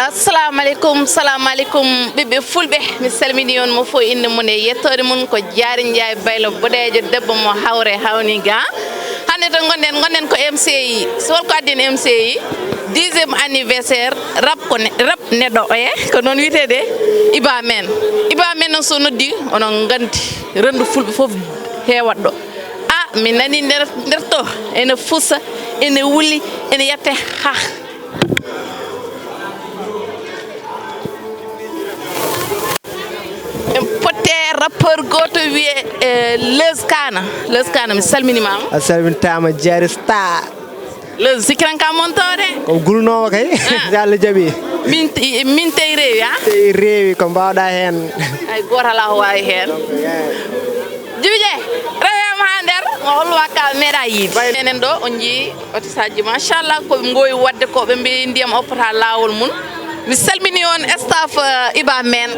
assalamu alaikum bibbe fulbe mi salmini on mo fo inde mon e yettode mon ko jaari njaay baylo bodejo debbo mo hawre hawniga hande to gonden ko MCI so ko addin MCI 10e anniversaire rap nedo ko non witede iba men non so noddi onon gandi rendu fulbe fof hewat do mi nani nder to ene fusa ene wuli ene yette ha potte rappeur goto wiye Leuz Kana mi salmini mama a salminitama Jerry Star Leuz sikiran ka montore ko gulnowo kay yalla jabi min tay rewi tay rewi ko mbawda hen ay gora la wawi hen jibije rewema ha nder ngol wakal mera yid enen do on ji otisaji machallah ko ngoy wadde ko be mbi ndiyam opata lawol mun mi salmini on staff iba men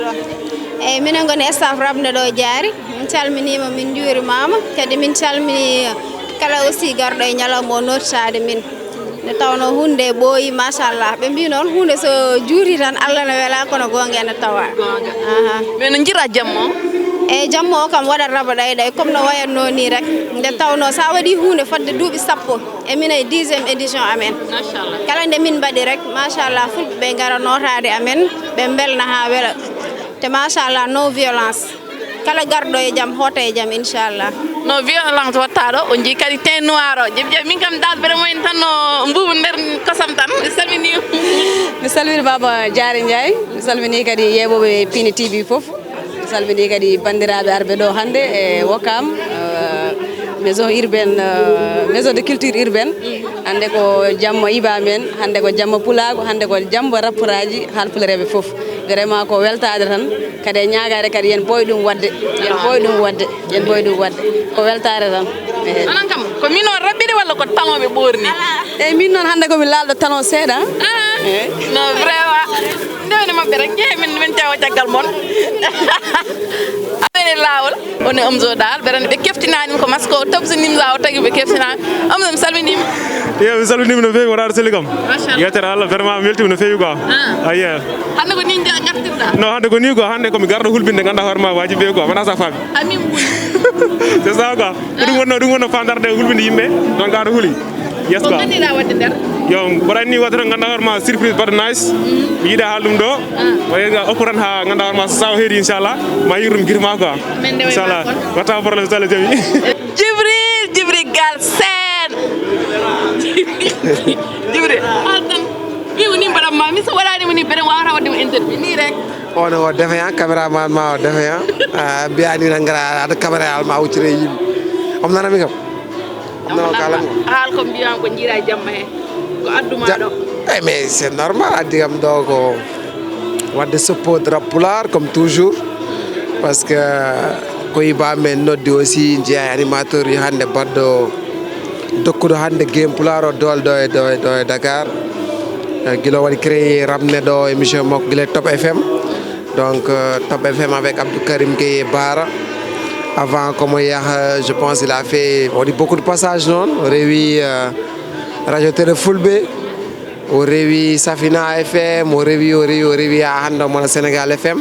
e minen goni staff rap nedo jaari min calminima min juurimama kadi min calmini kala aussi gardo e nyalamo nottade min ne tawno hunde boyi machallah be mbi non hunde so juuri tan Allah na wela kono gonga ne tawa men jira jammo e jammo kam wada raba day comme no wayanno ni rek nde tawno sa wadi hunde fadde duubi sappo e min e 10e édition amen machallah kala nde min badi rek machallah fulbe be ngara notade amen be belna ha wela te machallah no violence kala gardo e jam hota e jam inchallah no violence wattado on ji kadi teint noir o jebje min kam dal bere moyen tan no mbubu nder kosam tan mi salmini baba Diary Ndiaye mi salmini kadi yebobe Piindi TV fof mi salmini kadi bandirabe arbe do hande e Wokam maison urbaine maison de culture urbaine hande ko jammo iba men hande ko jammo pulago hande ko jambo rappuraji halpulerebe fof vraiment ko weltade tan kadi ñaagade kadi yen boy dum wadde ko weltade tan anan kam ko min on rabbide walla ko tanobe borni e min non hande ko mi laldo talon seeda no vraiment ndewne mabbe rek je min tawa tagal mon abene lawol on amzo dal berane be keftinani ko masko tabzi nimza o tagi be keftinani amzo salmini mi salmini no fewi wonade seligam yetere Allah vraiment mi weltima no fewi quoi aye hande ko ni gartirda no hande ko ni ko hande ko mi gardo hulbinde ganda horma waji be quoi wana sa fami amin c'est ça quoi dum wonno fandarde hulbinde yimbe don gardo huli yes quoi ngandira wadde der yo barani wotre ganda horma surprise but nice yida halum do way nga okuran ha ganda horma saw heri inshallah ma yirum girma quoi inshallah wata problème sala jabi jibril galsen jibril altan mi woni badam ma mi so wadani woni bere wara wadde interview ni rek ono o defe cameraman ma o defe biani na ngara ada camera al ma wucire yim am nana mi kam no kala hal ko biyan ko jira jamma he ko adduma do mais c'est normal adigam do ko wadde support rap pulaar comme toujours parce que ko iba men noddi aussi je animateur yi hande baddo dokkudo hande game pulaar o dol do e Dakar gilo wadi créer rap nedo émission mok gile Top FM donc Top FM avec Abdou Karim Gueye Bara avant comme je pense il a fait beaucoup de passages non rewi radio télé fulbe o rewi Safina FM o rewi a hando mon Sénégal FM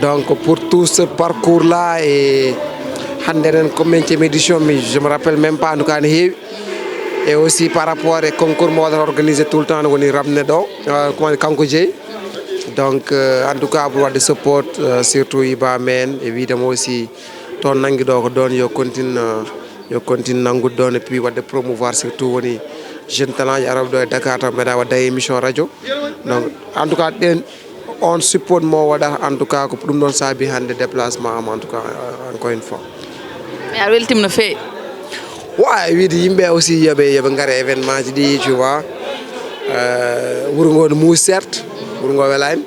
donc pour tout ce parcours là et hande ren comme édition mais je me rappelle même pas en tout cas et aussi par rapport au concours modèle organisé tout le temps on rap nedo comment kanko jey donc en tout cas pour de support surtout iba men évidemment aussi ton nangi do ko don yo continue nangu don et puis wadde promouvoir surtout woni jeune talent yi arab do Dakar tam meda wadde émission radio donc en tout cas on support mo wada en tout cas ko dum don sabi hande déplacement en tout cas encore une fois mais a weltim no fe ouais widi yimbe aussi yobe ngare événement ji di tu vois wurgo mu certes wurgo welaim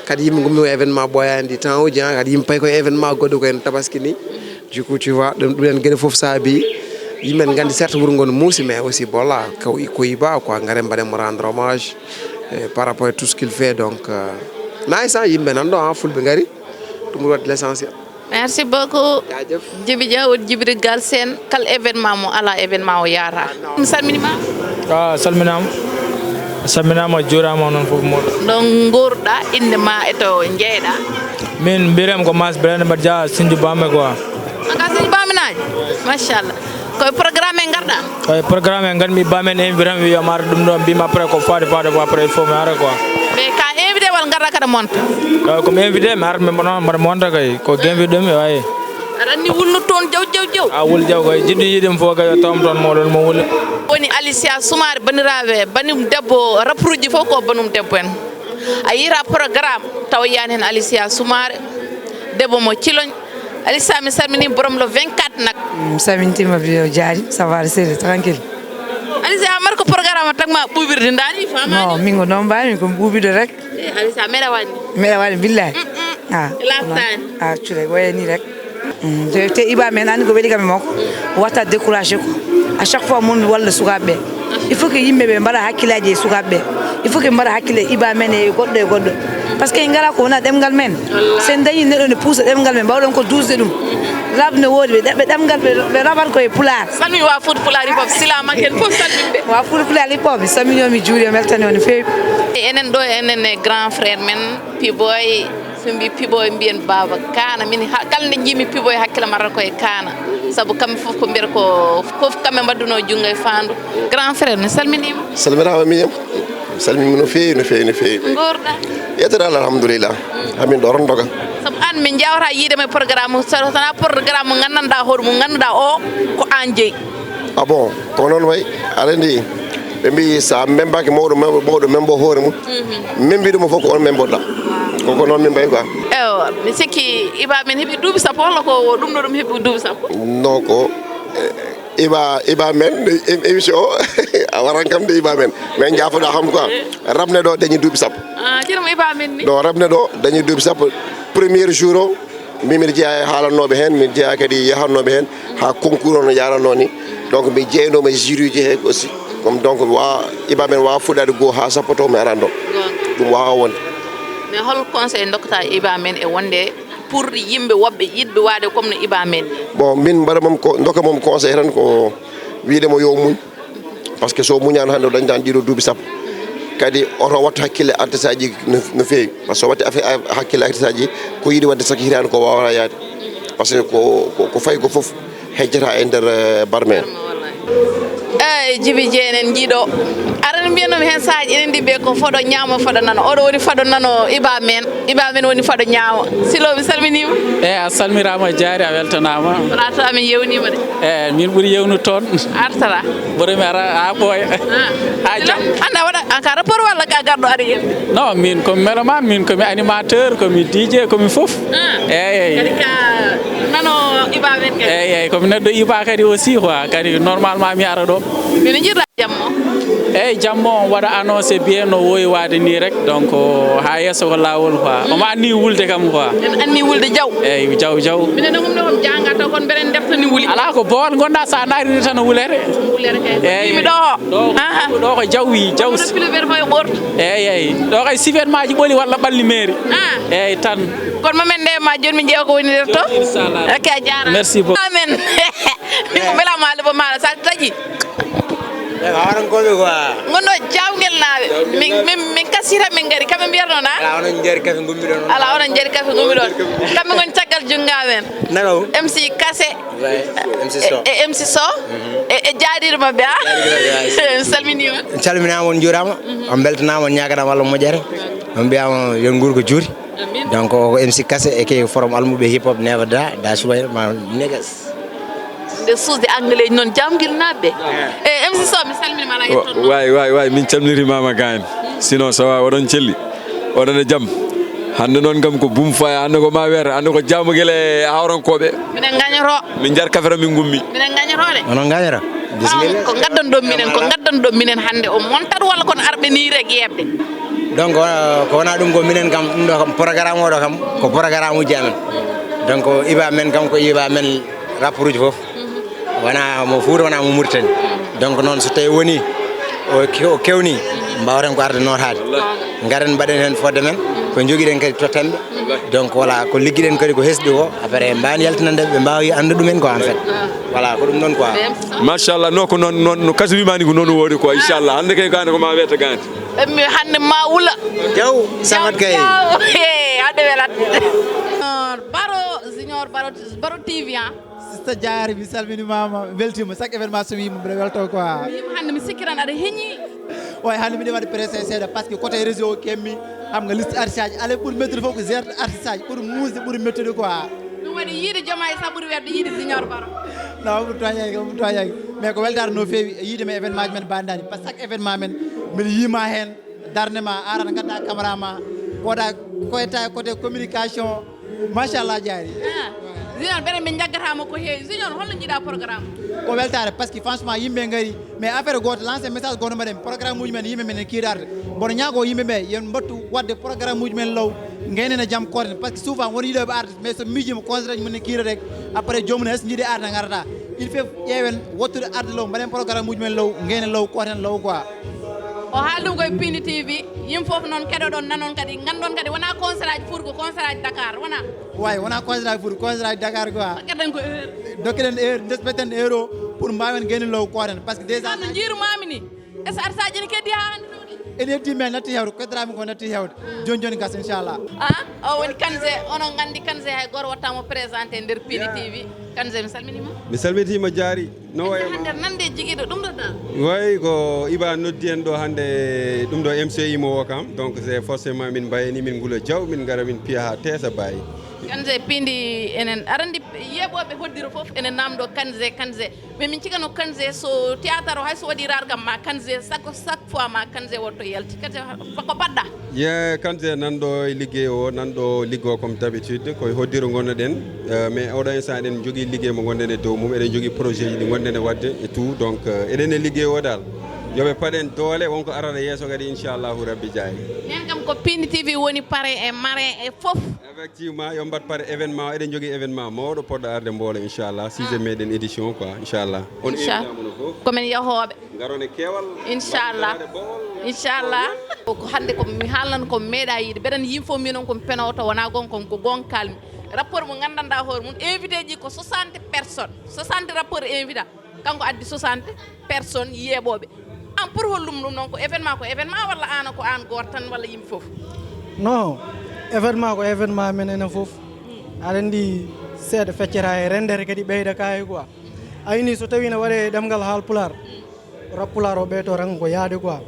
kadi yimbe ngum événement boyandi temps o jan kadi yimbe pay ko événement goddo ko en tabaski ni du coup tu vois dum len gene fof sabi yimbe ngandi certes wurgo musi mais aussi bola ko iba quoi ngare mbade mo rendre hommage par rapport à tout ce qu'il fait donc nice yimbe nan do fulbe ngari dum wat l'essentiel. Merci beaucoup. Djibidia ou Djibril Galsen, quel événement mo ala événement o yara. Salminima. Salminam. Saminama jurama non fof modo. Ɗon gurɗa inde ma e to jeeyɗa. Min mbirem ko Mas Blende mbaɗa jaa Sinju Bame quoi. Aka Sinju Baminaji machallah koye programme e garɗa. Koye programme e ganmi Bamen invité mi wiya mara ɗum ɗo mbima après ko faade après il faut mi ara quoi. Mais ka invité wal garɗa kada monta. Komi invité mi ara mbaɗa monta kay ko invité ɗum wayi. Aɗa anndi wulnu toon jaw. A wul jaw koy jiɗɗo yiɗim fof kay tom toon moɗon mo wuli. Woni Alicia Soumare bandiraɓe banum debbo rapruji fof ko banum debbo en. A yira programme taw yani hen Alicia Soumare debbo mo Ciloñ. Alicia mi salmini borom le 24 nak. Samintima bio jaari ça va c'est tranquille. Alicia mar ko programme tagma ɓuɓirde ndani fama. Non mingo non mbani ko ɓuɓide rek. Alicia meɗa waɗni. Meɗa waɗi billahi. Laftani. Cure wayani rek. Te iba men andi ko weeli kam mako wata décourager ko à chaque fois mon walla sukaɓe il faut que yimɓe ɓe mbaɗa hakkillaji e sukaɓe il faut que mbaɗa hakkille iba men e goɗɗo par ce que ngala ko wona ɗemgal men sen dañi neɗɗo ne puusa ɗemgal men mbawɗon ko dusde ɗum labne woodi ɓe ɗemgal ɓe raɓat koye pulaar salmini wa fuuta pulaar hip hop silama ken fof salminde wa fuuta pulaar hip hop salminomi juuri o weltani o no feewi enen ɗo enen e grand frère men Piboy so mbi Piboy mbiyen baba Kana min kala nde jimi Piboy hakkille marata koye Kana saabu kamɓe fof ko mbiyata ko fof kamɓe mbadduno jungo e fandu grand frère mi salminima salminama miñam salmimi no feewi gorɗa yettade Allah alhamdulillah hamin ɗo ron doga saabu an min jawata yiidema e programme sona programme mo gandanɗa hoɗo mo ganduɗa o ko an jeeyi bon ko noon way aɗa andi ɓe mbi sa membaki mawɗo membo hoore mum membiɗomo fof ko on memboɗa koko noon min mbayi quoi ewa mi sikki iba men heeɓi duuɓi sappo walla ko ɗum ɗo ɗum heeɓi duuɓi sappo non ko iba men émission o a waran kam de iba men mais jafoɗa kam quoi rabne ɗo dañi duuɓi sappo jiɗoma iba men ni non rabne ɗo dañi duuɓi sappo premier jour o mbiɗa jeeya e haalannoɓe hen mi jeeya kadi yahannoɓe hen ha concours o no yaranno ni donc mi jeeynoma jury ji he aussi comme donc wa iba men wawa fuɗɗade goho ha sappo to mi aran ɗo ɗum wawa wonde mais hol conseil dokkata iba men e wonde pour yimɓe woɓɓe yiɗɓe wade comme no iba men ni bon min mbaɗa mom ko dokka mom conseil tan ko wiidemo yo muñ par ce que so muñano hande o dañdani ɗiɗo duuɓi sappo kadi oto watta hakkille artiste aji no feewi par ce que so watti hakkille artiste aji ko yiiɗi wadde sakki hitande ko wawata yaade par ce que ko fayi ko foof hejjata e nder barme eyyi Djiby Dieng en jiiɗo aɗa mbiyanomi hen saaji enen ndi ɓe ko foɗo ñaamo foɗo nano oɗo woni faɗo nano iba men woni faɗo ñaamo Silo mi salminima a salmirama jaari a weltanama wona to amin yewnima de min ɓuuri yewnude toon artata ɓurimi ara ha ɓooya ha jam anda waɗa ka rapport walla ka garɗo aɗa yen non min komi mélomane min komi animateur komi DJ komi foof kadi ka nano iba men kadi eyyi komi neɗɗo iba kadi aussi quoi kadi normalement mi ara ɗo mino jiɗɗa jammo eyyi jammo on waɗa annoncé bien no wowi wade ni rek donc ha yesso ko lawol quoi omo anni wulde kam quoi en anni wulde jaw eyyi jaw minen ɗo gomne kom janga taw kon mbeɗen deftani wuli ala ko boon gonɗa sa narini tan wulere kay mi ɗo ko jawwi jaw piloɓeɗe fo e ɓorto eyyi ɗo kay sifet maji ɓooli walla ɓalli mairie eyyi tan kono mamen nde ma joni min ƴeewa ko woni nder to ok a jarama merci beaucoup amen min ko beelama haalde maɗa sa taƴi harankoɓe quoi gonɗo jawguel naaɓe min kasira min gaari kamɓe mbiyatno na ala onon jaari kafe gummiɗon ala onon jaari kafe gummiɗon kamɓe goni caggal jungamen nagaw MC Kassé e MC So e jaadiɗo mabɓe a salminima calminama on juurama on beltanama on ñaganama Allah moƴƴere on mbiyama yon guur ko juuri donc ko MC Kassé e ke forum almuɓe hip hop never da suwayno ma negas nde suusde anglais noon jamguel naɓɓe e MC So mi salminima ala hetton way min calminimama gani sinon ça va oɗon celli oɗon e jaam hande noon kam ko boom faya hande ko ma wiyata hande ko jamugel e hawrankoɓe minen gañoto min jar kafere min gummi minen gañotode onon gañata bisimilla ko gaddan ɗon minen hande o montat walla kono arɓe ni rek yebde donc ko wona ɗum ko minen kam ɗum ɗo kam programme oɗo kam ko programme uji amen donc iba men kam ko iba men rapport uji foof wona mo Fuuta wona mo Mauritanie donc noon so tawi woni o kewni mbawten ko arde notade garen mbaɗen hen fodde men ko jogiɗen kadi tottanɓe donc voilà ko ligguiɗen kadi ko hesɗi ko après mbani yaltinandeɓe ɓe mbawi anda ɗumen quoi en fait voilà ko ɗum noon quoi machallah no ko non no kaso wimani ko noon woodi quoi inchallah hande kay gane ko ma wiyata gane mi hande ma wula jaw samat kay hande welat baro TV Sista Diary mi salminimama weltima chaque événement so wima mbiɗa welto quoi hande mi sikkiran aɗa heeñi way hande mbiɗa waɗi pressé seeɗa par ce que côté réseau kemmi xam nga liste artiste aji ala ɓuuri mettude fof ko gerte artiste aji ɓuuri musde ɓuuri mettude quoi ɗum waɗi yiide jooma e sa ɓuuri wedde yiide Junior Baro non ɗum toñaki mais ko weltare no feewi yiide men événement ji men bandani par ce que chaque événement men mbiɗa yima hen darde ma arata gadda caméra ma koɗa koyta côté communication machallah Diary Junior bere min jaggatama ko heewi Junior holno jiiɗa programme ko weltare par ce que franchement yimɓe gari mais affaire goto lancé message goto mbaɗen programme uji men yimɓe men kiiɗarde mboɗo ñaago yimɓeɓe yen mbattu wadde programme uji men law gaynene jaam korten par ce que souvent won yiiɗoɓe arde mais so miijima considéré mumen kiirade après jomum hes jiiɗi arde garata il faut ƴeewen wottude arde law mbaɗen programme uji men law gayne law korten law quoi o haaldum koye Piindi TV yim fof noon keɗoɗon nanon kadi gandon kadi wona concert aji pour ko concert aji Dakar wona way wona concert aji pour concert aji Dakar quoi dokkeɗen ko heure dokkeɗen heure despeten heure o pour mbawen gayne law korten par ce que déjà no jiirumami ni est ce que artiste aji ne keddi ha hande ɗo ɗi ene heddi men natti hewde koddirami ko natti hewde joni joni gas inchallah o woni Kanze onon gandi Kanze hay goto wattamo présenté nder Piindi TV Kanze mi salminima mi salmitima Diary no way hande nande jiguiɗo ɗum ɗo dal way ko Iba noddi en ɗo hande ɗum ɗo MCI mo wo kam donc c'est forcément min mbayani min Guula Diaw min gara min piya ha Tessa Baye Kanze Piindi enen arandi yeɓoɓe hoddiro foof enen namdo Kanze mais min cikano Kanze so théâtre o hayso waɗi rargam ma Kanze chaque fois ma Kanze wotto yalti Kanze ko baɗɗa ye Kanze nanɗo e liggey o nanɗo liggo comme d'habitude koye hoddiro gonnoɗen mais oɗo instant eɗen jogui liggey mo gonɗen e dow mum eɗen jogui projet ji ɗi gonɗen e wadde et tout donc eɗen e liggey o dal yoɓe paɗen doole wonko arata yesso kadi inchallahu rabbi Diary nen kam ko Piindi TV woni parrain e marin e foof effectivement yo mbat par événement eɗen jogui événement mawɗo poɗɗo arde Mbolo inchallah 6e meɗen édition quoi inchallah on invitamano foof komin yahoɓe garon e keewal inchallah ko hande ko mi haalnan ko meeɗa yiide mbeɗen yim fof minon komi penoto wona gon ko gon kalmi rapport mo gandanɗa hoore mum invité ji ko 60 personnes 60 rapport invité kanko addi 60 personnes yeeɓoɓe an pour hollum ɗum noon ko événement walla an ko an goto tan walla yimɓe foof non événement ko événement men enen foof aɗa andi seeɗa feccata e rendere kadi ɓeyda kayi quoi ayni so tawi ne waɗe ɗemgal haal pular rap pular o ɓeyto tan ko yaade quoi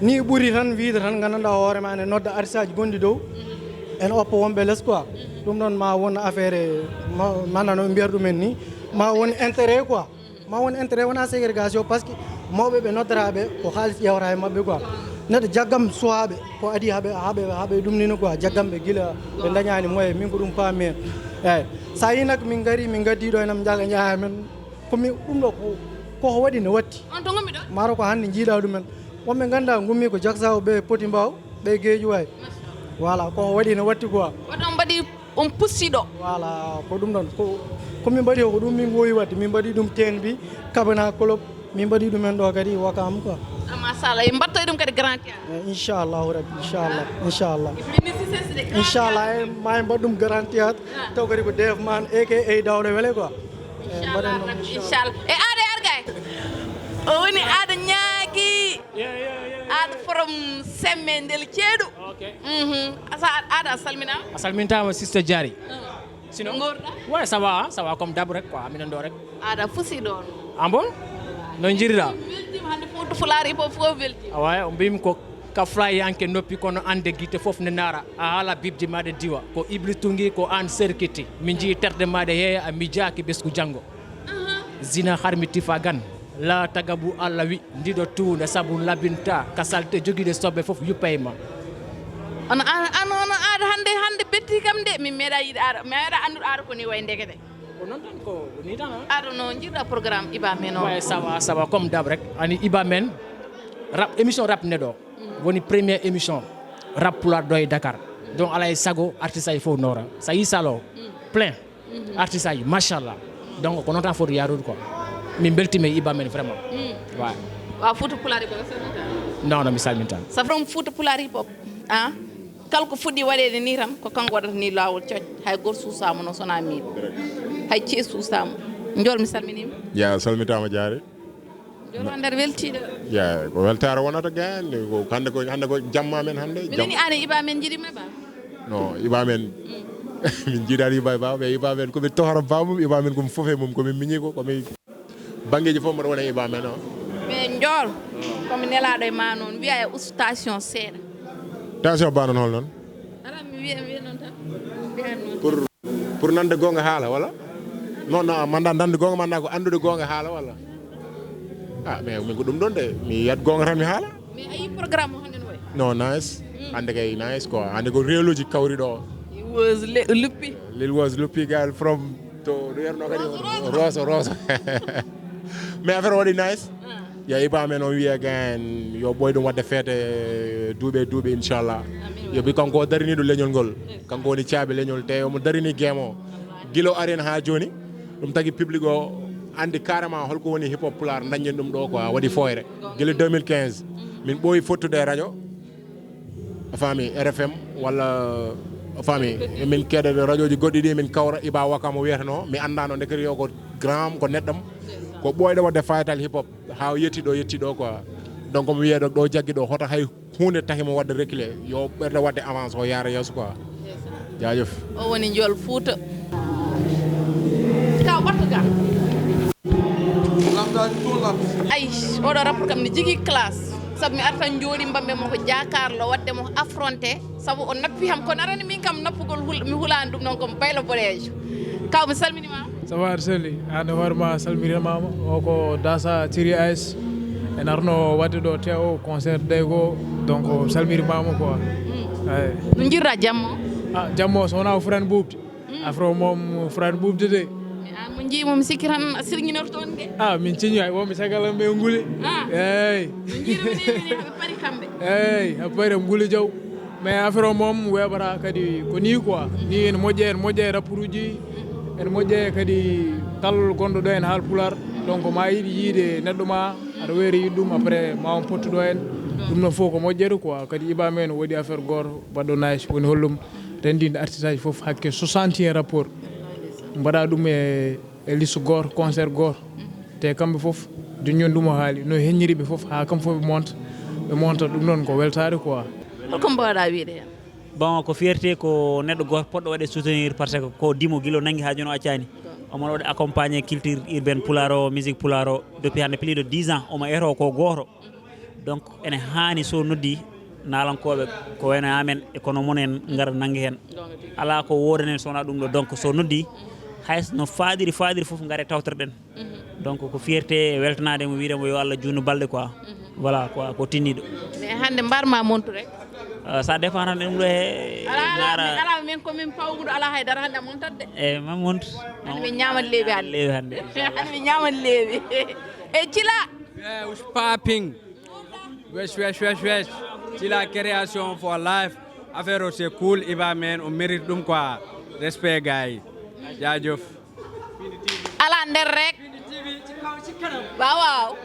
ni ɓuuri tan wiide tan gandanɗa hoorema ene nodda artiste aji gonɗi dow en oppa wonɓe less quoi ɗum ɗon ma won affaire manda no mbiyata ɗumen ni ma won intérêt quoi ma won intérêt wona ségrégation par ce que mawɓe ɓe noddoraɓe ko haalis ƴewata e mabɓe quoi neɗɗo jaggam suwaɓe ko adi haɓe ɗum nino quoi jaggam ɓe guila ɓe dañani moye min ko ɗum paami hen eyyi sa yi nak min gari min gaddiɗo enam jaga ñaha men komi ɗum ɗo koko waɗi ne watti on to gommi ɗo maro ko hande jiiɗa ɗumen wonɓe ganda gummi ko jaksawo ɓe poti mbaw ɓe gueeƴu way voilà koko waɗi ne watti quoi oɗon mbaɗi on pussiɗo voilà ko ɗum ɗon komin mbaɗi ko ɗum min gowi wadde min mbaɗi ɗum tenbi kabana club min mbaɗi ɗumen ɗo kadi wakam quoi machallah e mbattoy ɗum kadi grand théâtre inchallahu rabbi inchallah e ma e mbaɗ ɗum grand théâtre taw kadi ko def man aka dawɗo wele quoi inchallah e aɗa argay o woni aɗa ñaagui aɗa from semme ndel ceeɗu aɗa a salminama a salmintama Sister Diary sinon gorɗa ouais ça va comme d'hab rek quoi minen ɗo rek aɗa fusi ɗon ah bon no jiiriɗa weltima hande foto Pulaar fof weltima awa o mbimi ko ka flayanke noppi kono ande guite fof ne naara a haala bibji maɗe diwa ko iblis tungui ko an serkiti min jii terde maɗe heeya a miijaki ɓesgu janggo zina harmi tifa gan la tagabu Allah wi ndiɗo tuunde saabu labinta ka salte joguiɗe soble fof yuppayma ono aɗa hande betti kam de min meeɗa yiiɗe aɗa meeɗa anduɗo aɗa koni way ndekete ko noon tan ko ni tan aɗa no jiiɗa programme Iba men o ouais ça va comme d'hab rek ani Iba men rap émission rap neɗo woni première émission rap Pulaar ɗo e Dakar donc alay sago artiste aji fof noora sa yi salo plein artiste aji machallah donc ko noon tan foti yarude quoi min beltima e Iba men vraiment ouais wa Fouta Pulaar hip hop non mi salminta sa from Fouta Pulaar hip hop kala ko fuɗɗi waɗede ni tan ko kanko waɗata ni lawol cooñ hay goto suusama no sona min hay cee suusama jol mi salminima ya salmitama jaare jol o nder weltiɗo ya ko weltare wonata gande ko hande ko jamma men hande mineni an e iba men jiɗima ba non iba men min jiiɗani iba ba mais iba men komi tohara bamum iba men komi fofe mum komi miñi ko komi bangeji fof mbaɗa wona iba men o mais jol komi nelaɗo e ma noon wiya e station seeɗa station ba noon hol noon ala mi wiya noon tan pour nande gonga haala wala non non manda nande gonga manda ko andude gonga haala wala mais min ko ɗum ɗon de mi yiyat gonga tan mi haala mais ayi programme o hande no way non nice hande kay nice quoi hande ko reeluji kawri ɗo was luppi lil was luppi gal from to yerno kadi roso mais affaire waɗi nice ya iba men on wiya gan yo ɓoy ɗum wadde feete duuɓe inchallah yobi kanko o dariniɗo leñol ngol kanko woni caabi leñol te omo darini game o guilo arena ha joni ɗum tagui public o andi carrément holko woni hip hop pulaar dañen ɗum ɗo quoi waɗi foyre guila 2015 min ɓooyi fottude e radio a faami RFM walla a faami min keɗade radio ji goɗɗi ɗi min kawra iba wakamo wiyatano mi andano ndekati yo ko grand ko neɗɗam ko ɓooyɗo wadde fayatal hip hop ha yetti ɗo quoi donc mi wiya ɗo jaggi ɗo hoto hay hunde takimo wadde reculé yo ɓerde wadde avance o yaara yeeso quoi jaajëf o woni jol Fouta kaw ɓatto ga ay oɗo rapport kam ne jogui classe saabu mi artan jooɗi mbamɓe mo ko jakarlo wadde mo affronté saabu o nappi ham kono arani min kam nappugol mi hulani ɗum noon komi baylo boɗejo kaw mi salminima sabar selli hande hoorema salmirimama o ko dasa thiri as en arno wadde ɗo tewo concert ɗaygo donc salmirimama quoi eyi no jirra jammo jammo so wona ko frane ɓuɓde afro mom frane ɓuɓde de mo jiimo mi sikki tan a sirguinortoon de min ciñi hay womi sagalam ɓe nguuli eyyi ɓe paari kamɓe eyyi haɓe paari am nguuli diaw mais affaire o moom weɓata kadi ko ni quoi ni ene moƴƴe e rapport uji ene moƴƴe kadi kal gonɗo ɗo en haal pular donc ma yiiɗi yiide neɗɗo ma aɗa weeri yiide ɗum après ma on pottuɗo en ɗum noon fof ko moƴƴere quoi kadi iba men waɗi affaire goto mbaɗɗo nice woni hollum rendinde artiste aji foof hakke 61 rapport mbaɗa ɗum e liste goto concert goto te kamɓe foof duñon ɗum o haali no heññiriɓe foof ha kamɓe foof ɓe monta ɗum noon ko weltare quoi holko mbawɗa wiide hen bon ko fierté ko neɗɗo goto poɗɗo waɗe soutenir par ce que ko dimo guilo nangui ha joni o accani omo waɗa accompagné culture urbaine pulaar o musique pulaar o depuis hande plus de 10 ans omo eto ko goto donc ene hani so noddi nalankoɓe ko wayno amen e kono mon en gara nangui hen ala ko wodanen sowona ɗum ɗo donc so noddi hays no faadiri foof gaare tawtorɗen donc ko fierté weltanade mo wiidemo yo Allah junnu balɗe quoi voilà quoi ko tinniɗo mais hande mbarma montude ça dépend tan ɗum ɗo e ala min komin pawguɗo ala haydara hande a montade eyyi ma montu hande min ñamat leewi hande hande min ñamat leewi e Thila what's popping wesh Thila création for life affaire o c'est cool iba men on mérite ɗum quoi respect gars jaajëf ala nder rek waaw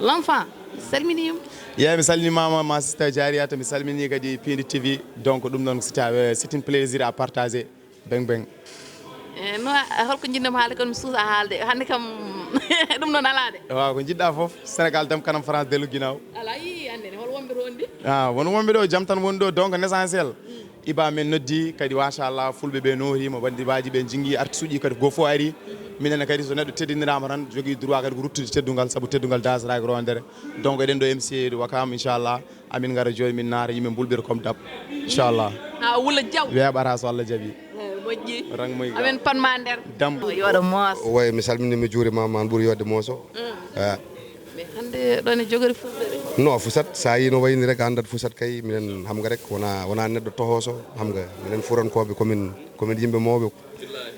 l'enfant salminima yeyi mi salminimama ma sista Diariyata mi salmini kadi Piindi TV donc ɗum noon c'est un plaisir à partager beng no holko jinnoma haalde kono mi suusa haalde hande kam ɗum noon ala de waaw ko jiɗɗa foof Sénégal dem kanam France delu guinaw ala yi ande hol wonɓe to ndi won wonɓe ɗo jaam tan woni ɗo donc n' essentiel iba men noddi kadi machallah fulɓe ɓe noorima bandibaji ɓe jingui artiste uji kadi goto fof ari minen kadi so neɗɗo teddinirama tan jogui droit kadi ko ruttude teddugal saabu teddugal dasaraki rondere donc eɗen ɗo MC wakam inchallah amin gara joni min naata yimɓe bulɓira comme dab inchallah Wula Diaw weeɓata so Allah jaaɓi moƴƴi rang moy amen panma nder dam yoɗo mooso way mi salmini mi juurima man ɓuuri yodde mooso mais hande ɗon e jogori fulɓe ɓe non fusat sa yi no wayni rek andat fusat kay minen hamga rek wona neɗɗo tohoso hamga minen furankoɓe komin yimɓe mawɓe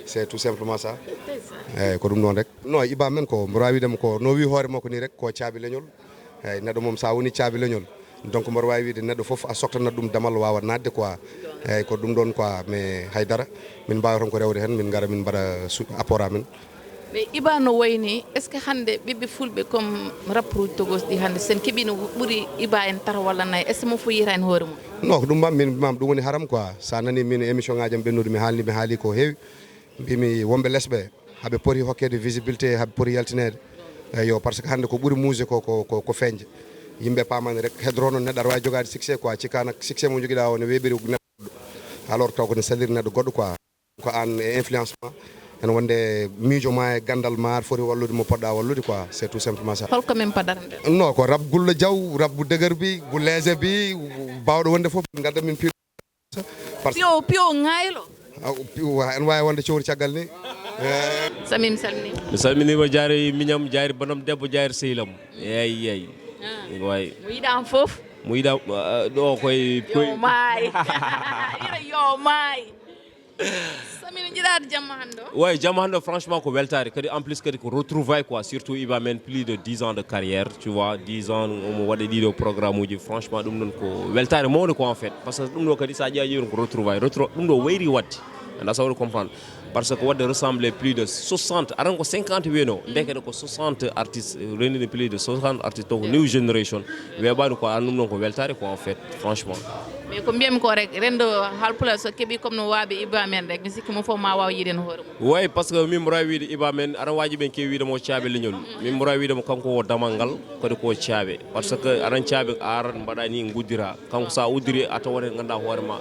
c'est tout simplement ça eyyi ko ɗum ɗon rek non iba men ko mboɗo wawi widemo ko no wi hoore makko ni rek ko caabi leñol eyyi neɗɗo moom sa woni caabi leñol donc mboɗo wawi wiide neɗɗo foof a soktanat ɗum damal wawa nadde quoi eyyi ko ɗum ɗon quoi mais haydara min mbawi ton ko rewde hen min gara min mbaɗa apport amen ɓe iba no wayni est ce que hande ɓiɓɓe fulɓe comme rapperuji togos ɗi hande sen keeɓi no ɓuuri iba en tara walla nayi est ce que mo fo yiyata en hoore mum non ko ɗum mam min mam ɗum woni haram quoi sa nani min émission ngaji am ɓennude mi haali ko heewi mbimi wonɓe lesɓe haɓe poti hokkede visibilité haɓe poti yaltinede eyo par ce que hande ko ɓuuri musé ko feñde yimɓe pamani rek hedorono neɗɗo aɗa wawi jogade succès quoi cikkana succès mo joguiɗa o ne weɓiri neɗɗo alors taw kone salliri neɗɗo goɗɗo quoi ko an e influencement ene wonde miijo ma e gandal ma aɗa foti wallude mo poɗɗa wallude quoi c'est tout simplement ça holko min padata nde non ko rab gulla diaw rabbu degër bi bu léger bi bawɗo wonde foof gadda min pio ngaylo en wawi wonde cowri caggal ni samim salmini mi salminima jaari miñam jaari bonam debbo jaari sehlam yeyi way mo yiɗam foof mo yiɗam ɗo koye yo maay ira yo maay samino jiɗade jamma hande o ouais jamma hande franchement ko weltare kadi en plus kadi ko retrouvaille quoi surtout il va men plus de 10 ans de carrière tu vois 10 ans omo waɗa ɗiɗo programme uji franchement ɗum ɗon ko weltare mawde quoi en fait par ce que ɗum ɗo kadi sa ƴeewi ko retrouvaille ɗum ɗo wayri wadde anda sawde comprendre par ce que wadde ressemblé plus de 60 aran ko 50 wiyeno ndekete ko 60 artistes renide plus de 60 artistes donc new generation weɓani ko an ɗum ɗon ko weltare quoi en fait franchement mais ko mbiyami ko rek rendo halpula so keeɓi comme no waaɓe iba men rek mi sikki mo fof ma waw yiiden hoore mum way par ce que min mborawi wiide iba men aɗa waji ɓen kewi wiidemo caaɓe leñol min mborawi wiidemo kanko o damal ngal kadi ko caaɓe par ce que aɗan caaɓe aran mbaɗa ni guddira kanko sa uddiri a tawat en ganduɗa hoore ma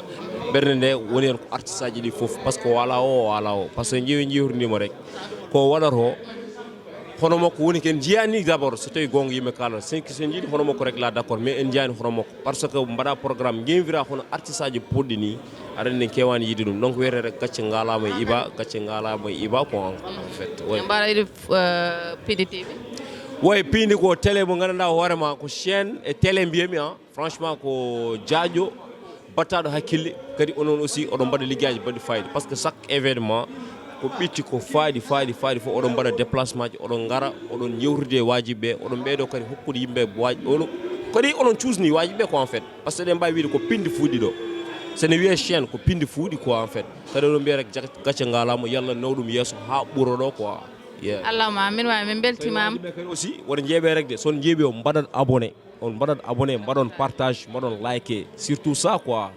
ɓerde nde woni hen ko artiste aji ɗi foof par ce que wala o par ce que ƴeewi jiitornima rek ko waɗato hono makko woni ken jiyani d' abord so tawi gonga yimɓe kalata so jiiɗi hono makko rek la d' accord mais en jiyani hono makko par ce que mbaɗa programme guinvira hono artiste aji podɗi ni aɗa nden kewani yidde ɗum donc wiyete rek gacce ngalama e iba gacce ngalama e iba quoi en fait mbaɗa Piindi TV way Piindi ko télé mo gandanɗa hoorema ko chaîne e télé mbiyami franchement ko jaaƴo battaɗo hakkille kadi onon aussi oɗon mbaɗa liggueji mbaɗi fayida par ce que chaque événement ko ɓitti ko faadi fof oɗon mbaɗa déplacement ji oɗon gara oɗon yewtude e wajiɓe oɗon ɓeyɗo kadi hokkude yimɓe oɗon kadi oɗon cuusni wajiɓe quoi en fait par ce que eɗen mbawi wiide ko Piindi fuuɗi ɗo sene wiye chaîne ko Piindi fuuɗi quoi en fait kadi oɗon mbiya rek gacce ngalama yalla nawɗum yesso ha ɓuura ɗo quoi allahma min wawi min beltimama kadi aussi woto jeeɓe rek de son jeeɓi o mbaɗat abonné on mbaɗat abonné mbaɗon partage mbaɗon like surtout ça quoi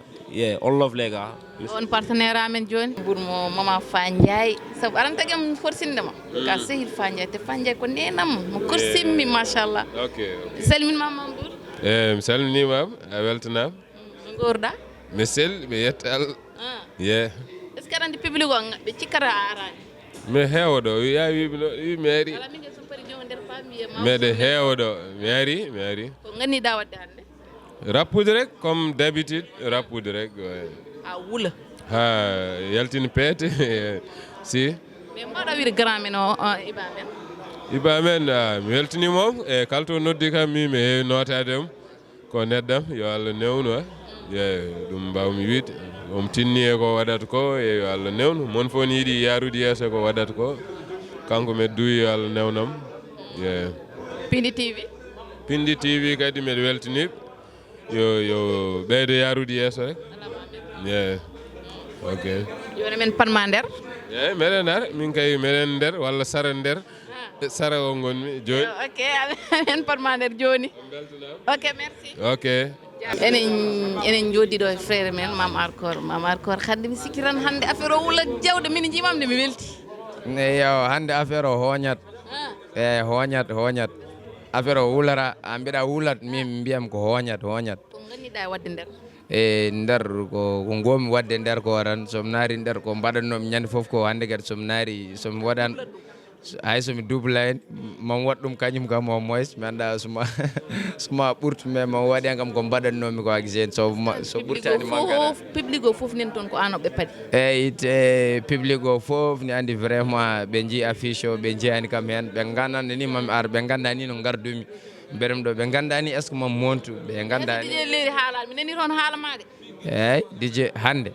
on love les gars on partenaire amen joni ɓurmo mama Fandiaye saabu aɗa tagui forsindema ka sehil Fandiaye te Fandiaye ko nenam mo korsimmi machallah salminma Mamadou mi salminimam a weltanama no gorɗa mi selli mi yetta Allah est ce que aɗa andi public o ɓe cikkata a arani mi heewa ɗo ya wimino wi mi ari meɗe heewa ɗo mi ari ko ganniɗa wadde hande rappude rek comme d' habitude rappude rek a wuula ha yaltini peete si mais mbaɗa wiide grand men o iba men mi weltanimom e kala to noddi kam mi heewi notademo ko neɗɗam yo Allah newnu ɗum mbawmi wiide omo tinni e ko waɗata ko e yo Allah newnu mon fof ne yiiɗi yarude yeeso ko waɗata ko kanko mbeɗa duwi yo Allah newnam Piindi TV kadi mbeɗa weltaniɓe yo ɓeydo yarude yeeso rek ok joni men panma nder meɗen nder min kay meɗen nder walla sara nder sara o gonmi joni ok men panma nder joni ok merci ok enen jooɗiɗo e frère men Mame Arkor hande mi sikki tan hande affaire o wuula jawde min jimam nde mi welti yo hande affaire o hoñat hoñat affaire o wuulara an mbiɗa wuulat min mbiyam ko hoñat ko ganniɗa e wadde nder nder ko gomi wadde nder ko tan somi naari nder ko mbaɗannomi ñande foof ko hande kadi somi naari somi waɗan hay somi double hen mami waɗ ɗum kañum kam au moins mi anda soma ɓurtu mais mami waɗi hen kam ko mbaɗannomi ko agisen so ɓurtani public o foof nen toon ko an oɓe paadi eyyi public o foof ne andi vraiment ɓe jii affiche o ɓe jeeyani kam hen ɓe gandani ni mami ar ɓe gandani no gardumi berem ɗo ɓe gandani est ce que mami montu ɓe gandani DJ leeri haalal mi nani toon haala ma de eyyi DJ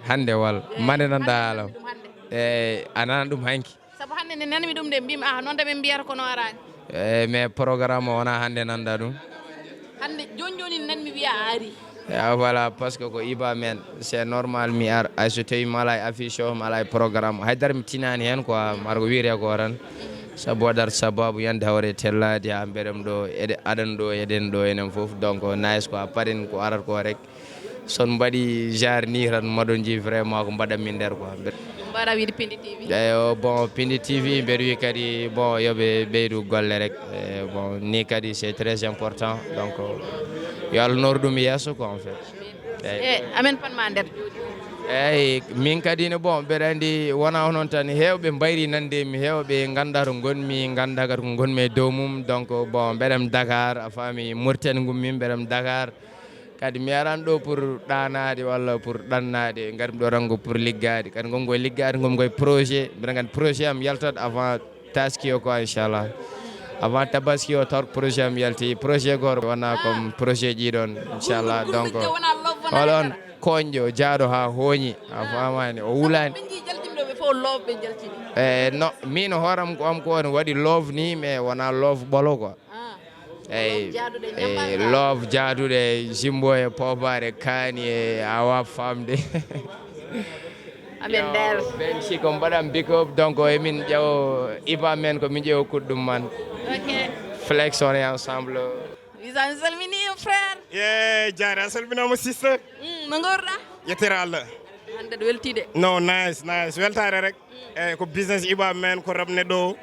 hande walla mane nanda haalam eyyi a nana ɗum hanki sabu hande nde nanmi ɗum de mbimi noon de ɓe mbiyata kono arani mais programme o wona hande nanda ɗum hande joni nanmi wiya a ari voilà par ce que ko iba men c'est normal mi ar so tawi mi ala e affiche o mi ala e programme haydara mi tinani hen quoi mar ko wiire ko tan sabu waɗata sababu yande hawre tellade ha mbeɗem ɗo aɗan ɗo eɗen ɗo enen fof donc nice quoi parin ko arata ko rek son mbaɗi genre ni tan maɗon ji vraiment ko mbaɗanmi nder quoi mbaɗa wiide Piindi TV eyi bon Piindi TV mbeɗa wi kadi bon yoɓe ɓeydu golle rek bon ni kadi c'est très important donc yo Allah noru ɗum yesso quoi en fait e amen panma nder eyyi min kadi ne bon mbeɗa andi wona onon tan hewɓe mbayri nande mi hewɓe ganda to gonmi ganda kadi ko gonmi e dow mum donc bon mbeɗam Dakar a faami Mauritanie gummi mbeɗam Dakar kadi mi aran ɗo pour ɗanade walla pour ɗannade garim ɗo rango pour liggade kadi gonmi koye liggade gonmi koye projet mbiɗa gandi projet am yaltat avant taski o quoi inchallah avant tabaski o taw projet am yalti projet goto wona comme projet ɗiɗon inchallah donc holon koñƴo jaaɗo ha hooñi a famani o wulani non min hooram ko am ko on waɗi love ni mais wona love ɓolo quoi eyyi love jaaduɗe jimbo e poopare kaani e awa famde amen nder ɓen si ko mbaɗam big up donc emin ƴeewo iba men ko min ƴeewo kuɗɗum man flex on est ensemble Isa mi salmini frère Diarry a salminama sister no gorɗa yettere Allah hande ɗo weltide no nice weltare rek eyyi ko business iba men ko rap neɗo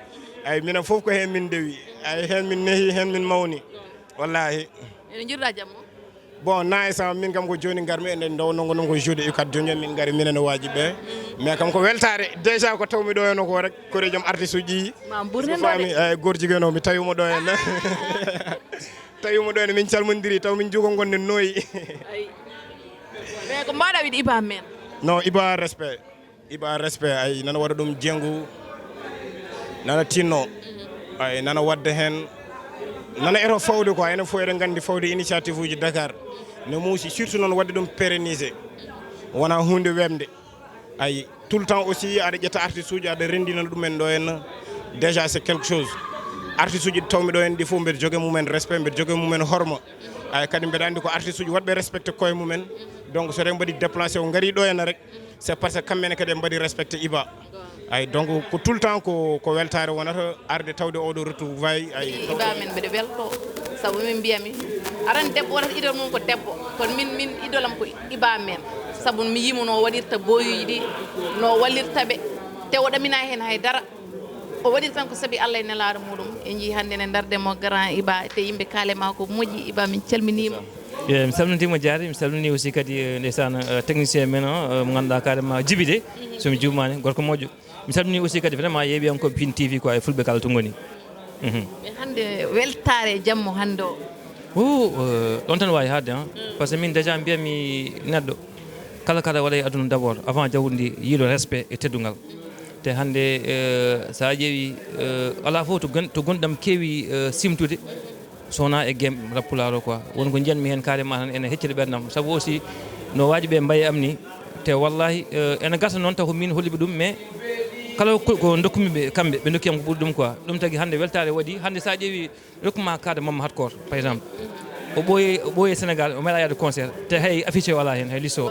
eyyi minen foof ko hen min dewi ay hen min neehi hen min mawni wallahi ene jirɗa jamma bon nice min kam ko joni garmi enen dawno gonon ko juuɗe UCAD joni min gari minen e waji ɓe mais kam ko weltare déjà ko tawmi ɗo heno ko rek kore joom artiste uji fami eyyi goto jigueno mi tawimo ɗo henne tawimo ɗo henne min calmodiri taw min jugo gonne nooyi mais ko mbaɗa wiide iba men non iba respect ay nana waɗa ɗum jenggu nana tinno ay nana wadda hen nana eto fawde quoi enen fof eɗen gandi fawde initiative uji Dakar ne muusi surtout noon wadde ɗum pérenniser wona hunde wemde ay tout le temps aussi aɗa ƴetta artiste uji aɗa rendinana ɗumen ɗo henna déjà c'est quelque chose artiste uji ɗi tawmi ɗo hen ɗi fof mbeɗa jogue mumen respect mbeɗa jogue mumen horma ay kadi mbeɗa andi ko artiste uji waɗɓe respecté koye mumen donc so eɗen mbaɗi déplacé o gaari ɗo henna rek c'est parce que kamɓene kadi en mbaɗi respecté iba ay donc ko tout le temps ko weltare wonata arde tawde oɗo retrouvaille ay iba men mbeɗa welto saabu min mbiyami aran debbo wonata idol mum ko debbo kono min idolam ko iba men saabu mi yimo no waɗirta boyuji ɗi no wallirtaɓe te o ɗamina hen haydara o waɗi tan ko saabi Allah e nelaɗo muɗum en jii hannde ne dardemo grand iba te yimɓe kaalema ko moƴƴi iba min calminima mi salmintima Diarry mi salmini aussi kadi ndeysan technicien men o mo ganduɗa carrément jibide somi jumani gorko moƴƴo mi salmini aussi kadi vraiment yeeɓi on ko Piindi TV quoi e fulɓe kala to goni mais hannde weltare jammo hannde o ɗon tan wawi hadde par ce que min déjà mbiyami neɗɗo kala kada waɗa e aduna d' abord avant jawdi ndi yiiɗo respect e teddugal te hannde sa ƴeewi ala fof to gonɗam keewi simtude sowona e game rap pulaar o quoi wonko jiyanmi hen carrément tan ene heccide ɓerdam saabu aussi no waji ɓe mbaye am ni te wallahi ene gasa noon taw ko min holliɓe ɗum mais kala ko dokkumiɓe kamɓe ɓe dokkiyam ko ɓuuri ɗum quoi ɗum tagui hannde weltare waɗi hannde sa ƴeewi rokkuma kadre mamma hatkor par exemple o ɓooye Sénégal o meeɗa yaade concert te hay affiché o ala hen hay liste o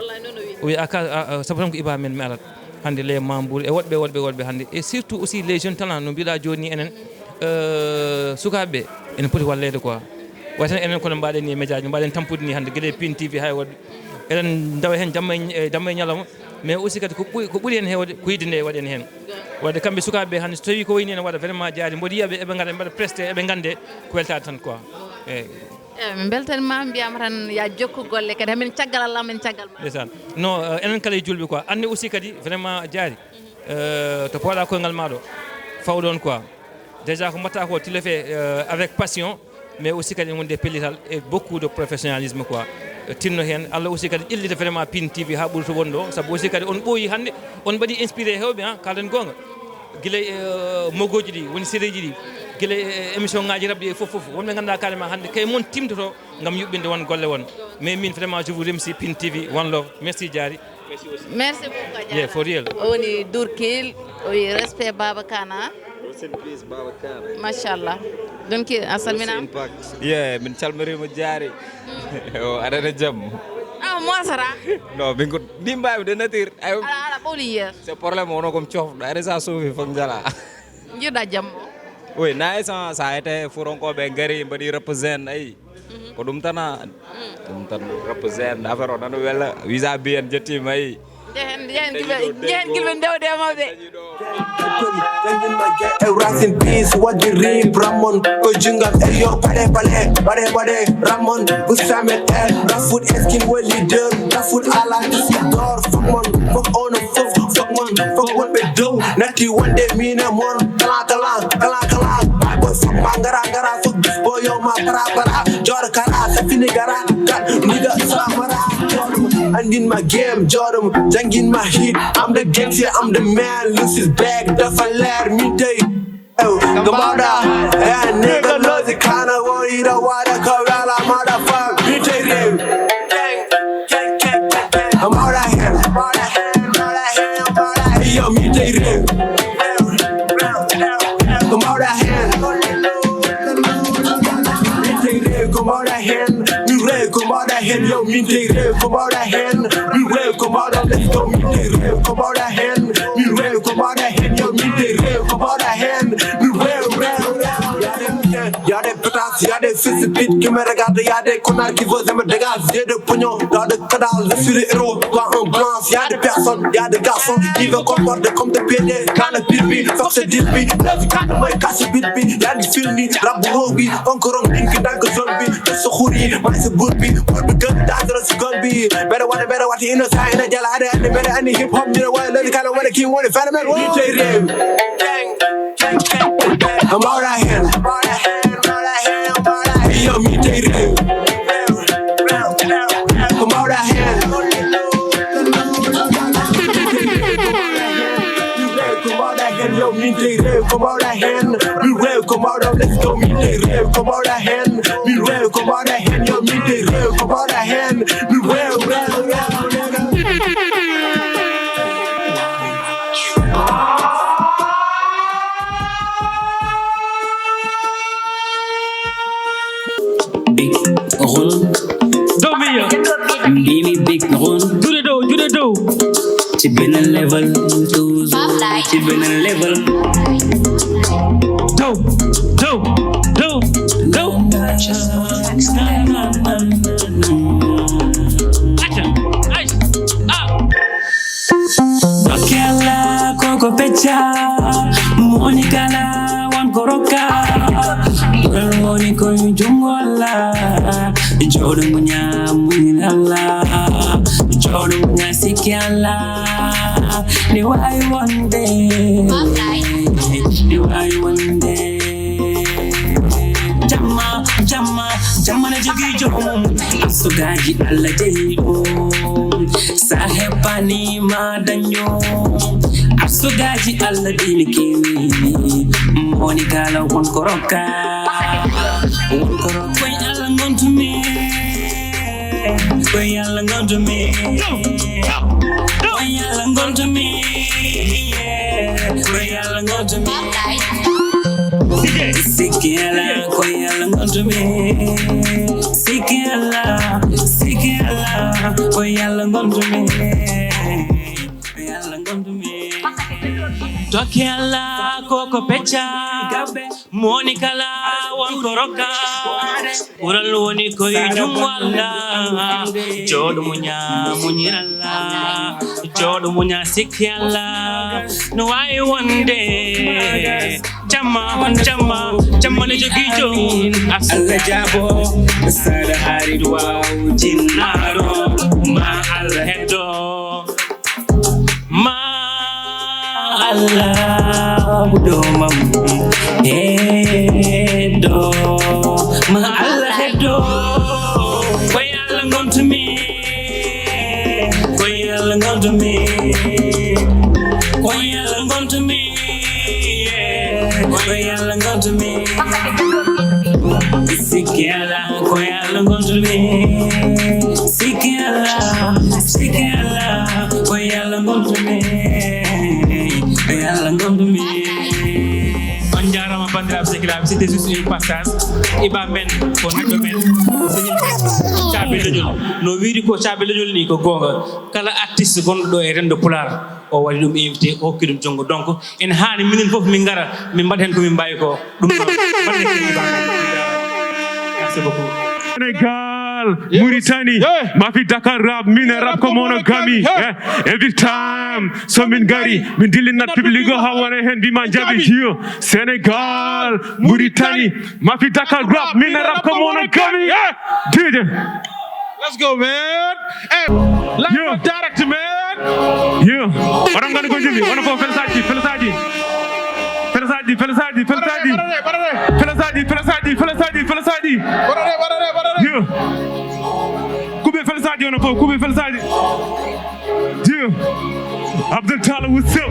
o wi saabu tan ko iba men mi arat hannde les Mambour e woɗɓe hannde et surtout aussi les jeunes talent no mbiɗa joni enen sukaɓeɓe ene poti wallede quoi way tan enen kono mbaɗen ni e médiaji mbaɗen tampude ni hannde gueɗe Piindi TV hay woɗɓe eɗen dawa hen jamma e ñalawma mais aussi kadi ko ɓuuri hen hewde ko yidde nde waɗen hen wadde kamɓe sukaɓeɓe hannde so tawi ko wayni ene waɗa vraiment Diarry mboɗo yiyaɓe eɓe gara mbaɗa presté eɓe gande ko weltade tan quoi eyyi min beltanima mbiyama tan ya jokku golle kadi hamin caggal Allah min caggal ma ndeysan non enen kala e julɓe quoi anne aussi kadi vraiment Diarry to pooɗa koyngal maɗo fawɗon quoi déjà ko mbatta ko tu le fais avec passion mais aussi kadi wonde pellital et beaucoup de professionnalisme quoi tinno hen Allah aussi kadi ƴellita vraiment Piindi TV ha ɓuuri to wonɗo saabu aussi kadi on ɓooyi hannde on mbaɗi inspiré hewɓe kalden gonga guila mogoji ɗi woni séréji ɗi guila émission ngaji rabɗi e foof wonɓe ganduɗa carrément hannde kay moon timtoto gam yuɓɓinde won golle won mais min vraiment je vous remercie Piindi TV one love merci Diarry merci beaucoup yeah for real o woni Dourkil o wi respect Baba Kana machallah donc a salminama min calminima Diarry o aɗana jaam mosata non min ko ni mbawi de nature ala ɓawli yeer c'est probléme wono kom cofɗo are sa suufi fof jala jiɗɗa jammo Oui, nice sa ete furon ko be ngari mbadi represent ay. Ko dum tan represent affaire nanu wela visa bien jetti may. Jehen kilbe ndewde mabbe. Rest in peace, what the real Ramon, Kojunga, Elio, Pade, Ramon, Busamet, Rafut, Eskin, Welly, Dirt, Rafut, Allah, Isidor, fuck on a fuck one, be do, Natty, one day, me, and one, Kala, Bible, fuck Mangara, fuck this boy, yo, my para, Jorkara, Safinigara, nigga, Samara, and in my game, Jordan, in my heat, I'm the gangster, I'm the man, lose his bag, the faller, me day. Oh, come on down, and nigga knows the kind of war, you know what I call a motherfucker, me take him. I'm out of hand, yo, me take him. Come out of hand, come out of hand, come out of hand, yo, me take him, come out of hand, come out of, let's go, me take him, come out of hand, come out of hand, yo, me take him, come out of hand, y'a des pétasses, y'a des fils de pute qui me regardent, y'a des connards qui veulent me dégager, y'a des pognons dans des cadavres, je suis le héros, toi en blanc, y'a des personnes, y'a des garçons qui veulent comporter comme des PD, quand le pirbi, fuck ce dilbi, la vie quand moi casse le bitbi, y'a des films, rap hobby, encore un link dans que zombie, de ce khouri, moi c'est bourbi, pour le gun, dangerous gunbi, better what you innocent, in a jala, better any hip hop, you know what, let the kind of what I keep wanting, fan of man, what you take him? I'm out of hand, yo, me take him. Come out of hand. Come out of hand, yo, me take him. Come out of hand. Come out of, let's go, me take him. Come out of hand. Come out of hand, yo, me take him. Come out of hand. Big run. Do the do. Ci benn level, toujours ci benn level. Do. Dokela koko pecha, Monica la wan koroka. Monica jungola, Jordan munya munala, Jordan munya sikiala. Ni why one day, Jama na jogi jom, asugaji alla jaydo. Sahepani madanyo, asugaji alla dinikini. Monica la wan koroka, when alla gone to me, when alla gone to me, when alla gone to me, when alla gone to me. Sikela, when alla gone to me, Sikela, when alla gone to me, when alla gone to me. Dokela koko pecha, Monica la wankoroka, ural woni koy jumwala, jodo munya munyirala, jodo munya sikyala. No I one day, Jama ne jogi jom, alla jabo, sada haridwa jinaro, ma alla hedo, ma Allah domam hedo, ma Allah hedo. Why Allah gone to me? Why Allah gone to me? Why Allah gone to me? Why Allah gone to me? Sikela, why Allah gone to me? Sikela, why Allah gone to me? Why Allah gone to me? Anjara bandiraɓe sehilaɓe c'était juste un passage iba men ko neɗɗo men caabi leñol no wiiri ko caabi leñol ni ko gonga kala artiste gonɗo ɗo e rendo Pulaar o waɗi ɗum invité o hokki ɗum jonngo donc en haani minen fof min ngara min mbaɗa hen komin mbawi ko ɗum noon merci beaucoup Sénégal, Mauritanie, Mafi Dakar rap, mine rap comme monogamy. Every time, so min gari, min dealing not people go how wanna hand be my jabi here. Sénégal, Mauritanie, Mafi Dakar rap, mine rap comme monogamy. DJ. Let's go, man. Hey, live direct, man. Yeah. What I'm gonna go do? Wanna go Felicity. Yeah. Kube Felicity on the phone. Kube Felicity. Yeah. Abdul Tala what's up?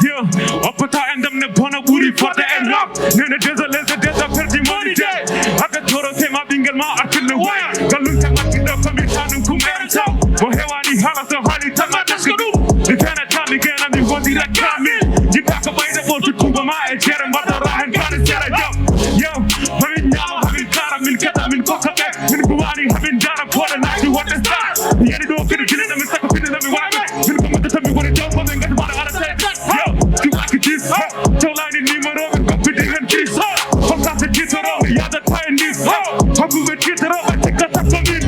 Yeah. Up at and them the bona booty for the end rap. Nene desert pretty money day. I got Toro say my bingle ma I feel the way. Galun take my kid up from the town and come and tell. Mohewani hala so hali tama taskadu. The kind of time again I'm the one that come in. You back up by the boat to Kuba ma and Jerem Batara and Kana Sera jump. Yo, having now having Kara min Kata min Koka min Kuwani having Jara Port and actually what is that? The end of the killing them is like a pin in them what I mean. Min come to tell me what it jump and get the other side. Yo, you like it this Tolani Nimero and competing and kiss. From that to kiss her over the other time this. How could we kiss her over and take a tap from it?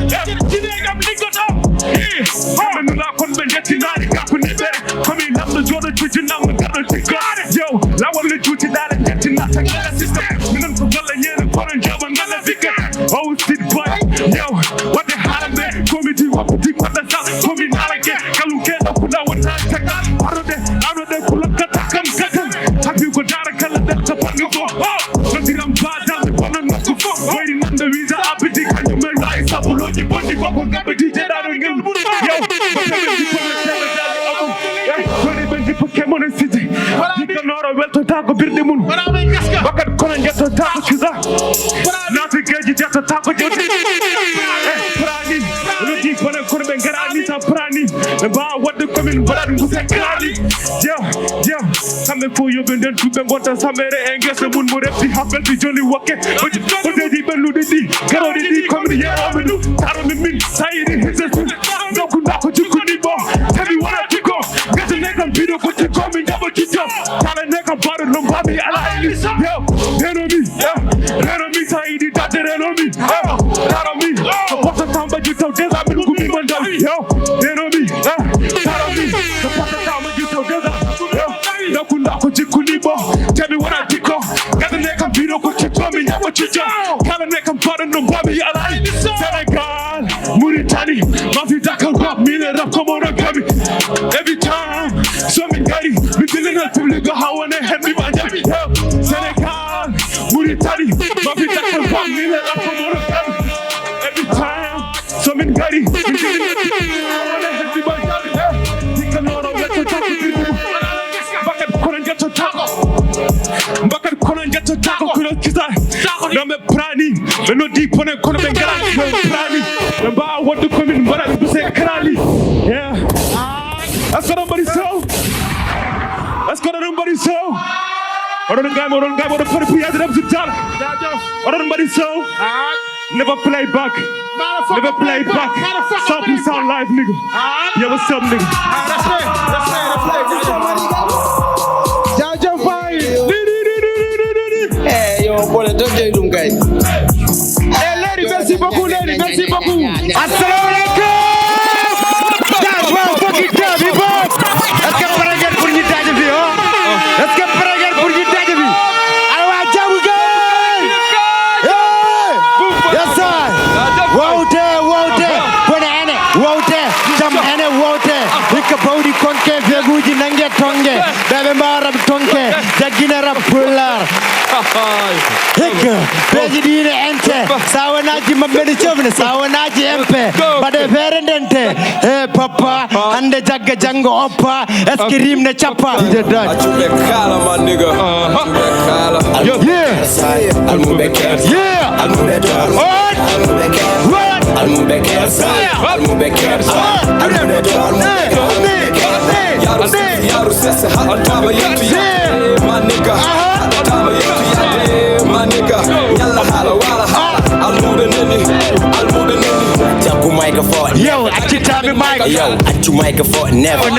Today I'm linked up. I'm in the lap on the getting out of Captain Better. Coming up the Jordan Twitching now and got to take God. Yo, I want to do it that and getting out of the system. Minum to Gala Yen and Foreign Job and Gala Vicar. Oh, sit by. Yo, what the hell, man? Committee, what the thing, what the sound? Coming out again. Kaluka, put out one time. Out of the Kulaka, come second. Have you got out of color that's upon you? Oh, nothing I'm bad down the corner, not to fuck. Waiting on the visa, I'll be the kind of man rise up. Look, you want to go on the DJ out of you. Yo, Pokemon and City. You can not well to talk about the moon. But I couldn't get to talk to that. Not to get you just to talk with your Prani. Looking for a Kurban Garani, Prani. About what the coming, but I didn't say Kali. Yeah. Something for you, been done to them, what does somebody and guess the moon would have to happen to Johnny Walker. But they even knew the D. Carol coming here. I don't mean, say it in his no good knock what you couldn't go. Tell me what I have to go. Get the neck and video what you call me, never kiss you. Tell a neck about it, no body, I like this. Yo, enemy, Saidi, that's the enemy. Enemy, what's the time but you tell this? I've been good people down. Yo, enemy, the what's the time but you tell this? No good knock what you couldn't go. Tell me what I have to go. Get the neck and video what you call me, never kiss you. Tell a neck about it, no body, I like this. Senegal, Mauritanie, Mafi Dakar rap, mine rap comme monogamy. Every time, so min gari, mi dealing at people go how and hand me my jabi. Senegal, Mauritanie, Mafi Dakar rap, mine rap comme monogamy. Every time, so min gari, mi dealing at people go how and hand me my jabi. You can all get to talk to people. Bakat konan get to talk. Bakat konan get to talk. Kuno kisa. Name Prani. No deep on a konan bengara. Prani. About what to come in, but I do say Krali. Yeah. That's what everybody saw. That's what everybody saw. Orang guy, what the fuck we had up to tell. Everybody saw. Never play back. Never play back. Something sound live, nigga. Yeah, what's up, nigga? Jaja fire. Hey, yo, boy, don't do them, guys. Hey, lady, merci beaucoup, lady, merci beaucoup. Assalamu alaikum. That's my fucking job, hip hop. Let's get paragat pour ñu dajé fi, oh. Let's get paragat pour ñu dajé fi. Alwa jabu gay. Yes sir. Wote. Bona ene. Wote. Jam ene wote. Ikka bawdi konke feguji nange tonge. Bebe mara tonke. Jagina rap Pulaar. Hikka. Beji dine ente. Sawanaji mabedi chobne. Sawanaji empe. Bade ferendente. Hey papa. Ande jagga jango oppa. Eskirim ne chappa. Achube kala my nigga. Achube kala. Yeah. Almubekers. Yeah. Almubekers. What? Almubekers. Almubekers. Yaru sese hataba yetu ya my nigga. Hataba Yo, accu microphone never.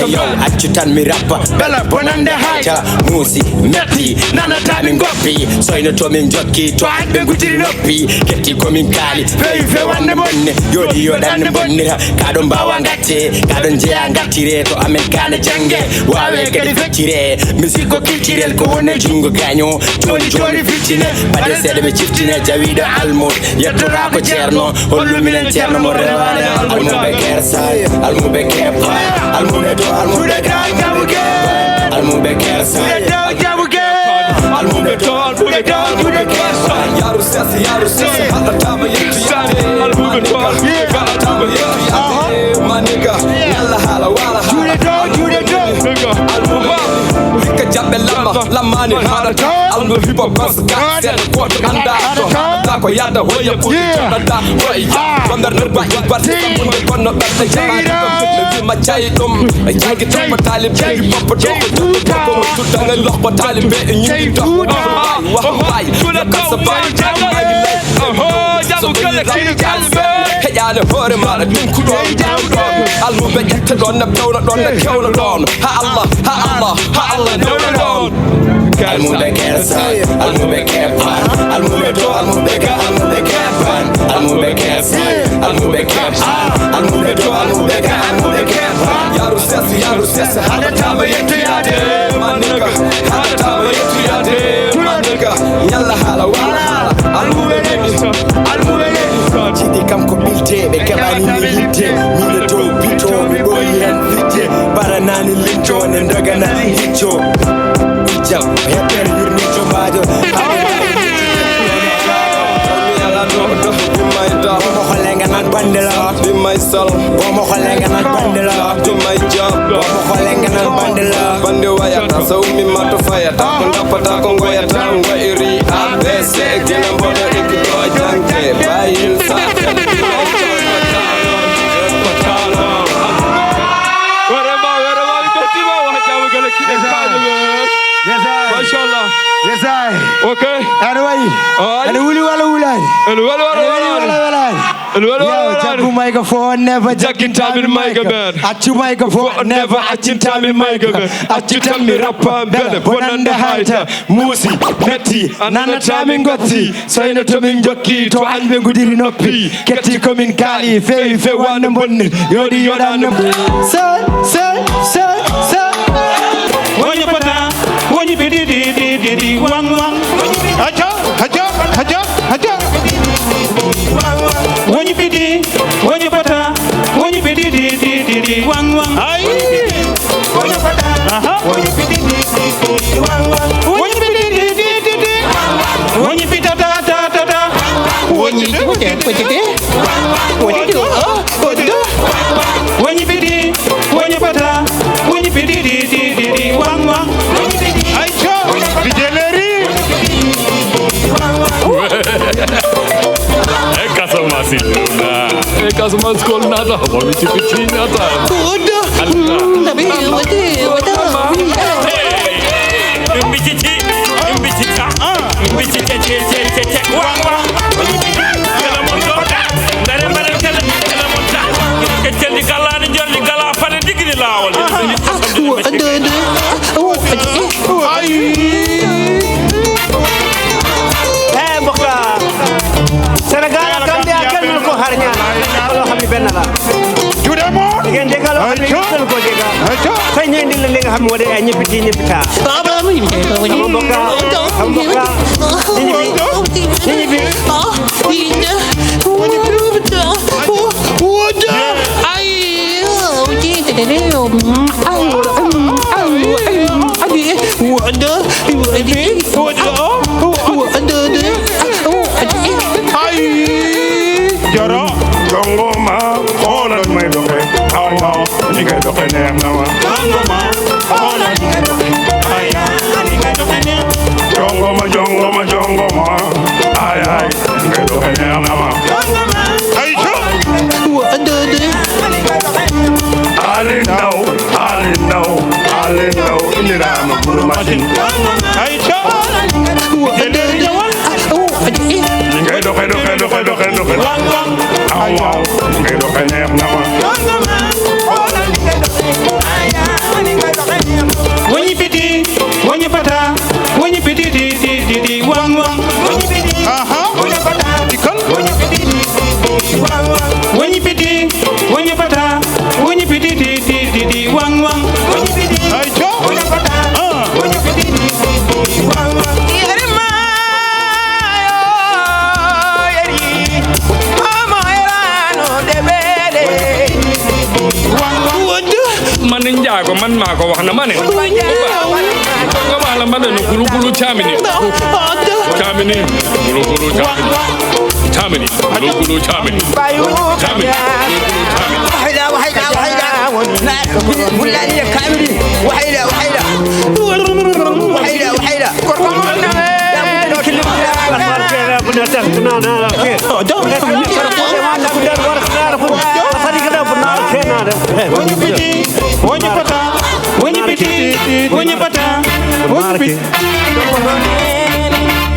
Yo, accu tan mi rappa. Bella bonande haita. Musi, metti, nana tami ngoppi. Soyno to min jokki, to be gudiri noppi. Ketti ko min kali, fe wande bonne. Yodi yodan bonne. Kadon bawa ngate, kadon jeya ngatire to amen kane jange. Wawe kadi fetire. Musico kiltirel ko wone jungo ganyo. Joni fitine. Bade sede be chiftine jawida almut. Yettora ko cerno, hollu minen cerno mo rewane. Almube kersay, almube kepa, almube do almube jabuke. Almube kersay, jabuke. Almube do almube kersay. Yaru sesi, hata tama yetu yate. Almube do, hata tama yetu yate. Maniga, yalla hala wala hala. Jude do. Almube. Hika jabe lamani harata. Almube hip hop maska, sen quarter andato. Dako yada hoya puti tada hoya. Bandar nerba ibar munde kono berte jabari. Lebi macai dum, jagi tum batali be pop do. Tu dangal loh batali be nyingi do. Wahai, kasa bari jabu kala kiri kalbe. Yada hore mara dum kudo. Almube yetta don na kewna don. Ha Allah, no. Almube kersay, almube kepan, almube do, almube kepan, almube kersay, almube kepan, almube do, almube kepan. Yaru sesi, hada tama yetu yade, maniga, hada tama yetu yade, maniga. Yalla hala wala hala, almube Chidi kam ko bilte, be kabani ni hite, mine do bito, be boy hen vite, baranani lincho, nendagana hicho. Jam, ya per yurni chobajo. Bomo kholenga nak bandela. Be myself. Bomo kholenga nak bandela. Do my job. Bomo kholenga nak bandela. Bande waya ta so mi mato fire ta. Konda pata kongo ya ta ngwa iri. ABC gena boda ikito janke. Bayin sa. Mashallah. Yes, I. Okay. Anyway. And wuli wala wulai. Yo, jabu microphone never jagging time in microphone. Achu microphone never achin time in microphone. Achu tell me rapper bella bonanda haita. Musi, metti, nana time in gotti. So you know to min jockey to anbe gudiri noppi. Ketti komin kali, fe one mbonni. Yodi yodan. Sir. Wanya pata, wanya di wang. Haja. Wanya pata, wanya di wang. Ay. Wanya pata, wanya di wang. Wanya pita ta. Wanya pata, wanya di wang. Aicho, dijeleri. Casa mais colnada, vou me tipitinha tá. Tudo. Tapi Jaro, gongo ma, ona mai doke, aya, niga doke ne nawa. Gongo ma, ona niga doke, aya, niga doke ne. Jongo ma, aya, niga doke ne njaago man maa ko wax na ma ne nga wax la ma ne gulu gulu camini camini gulu gulu camini gulu gulu camini camini وحيدة وحيدة وحيدة مولانية كاملين وحيدة وحيدة وحيدة وحيدة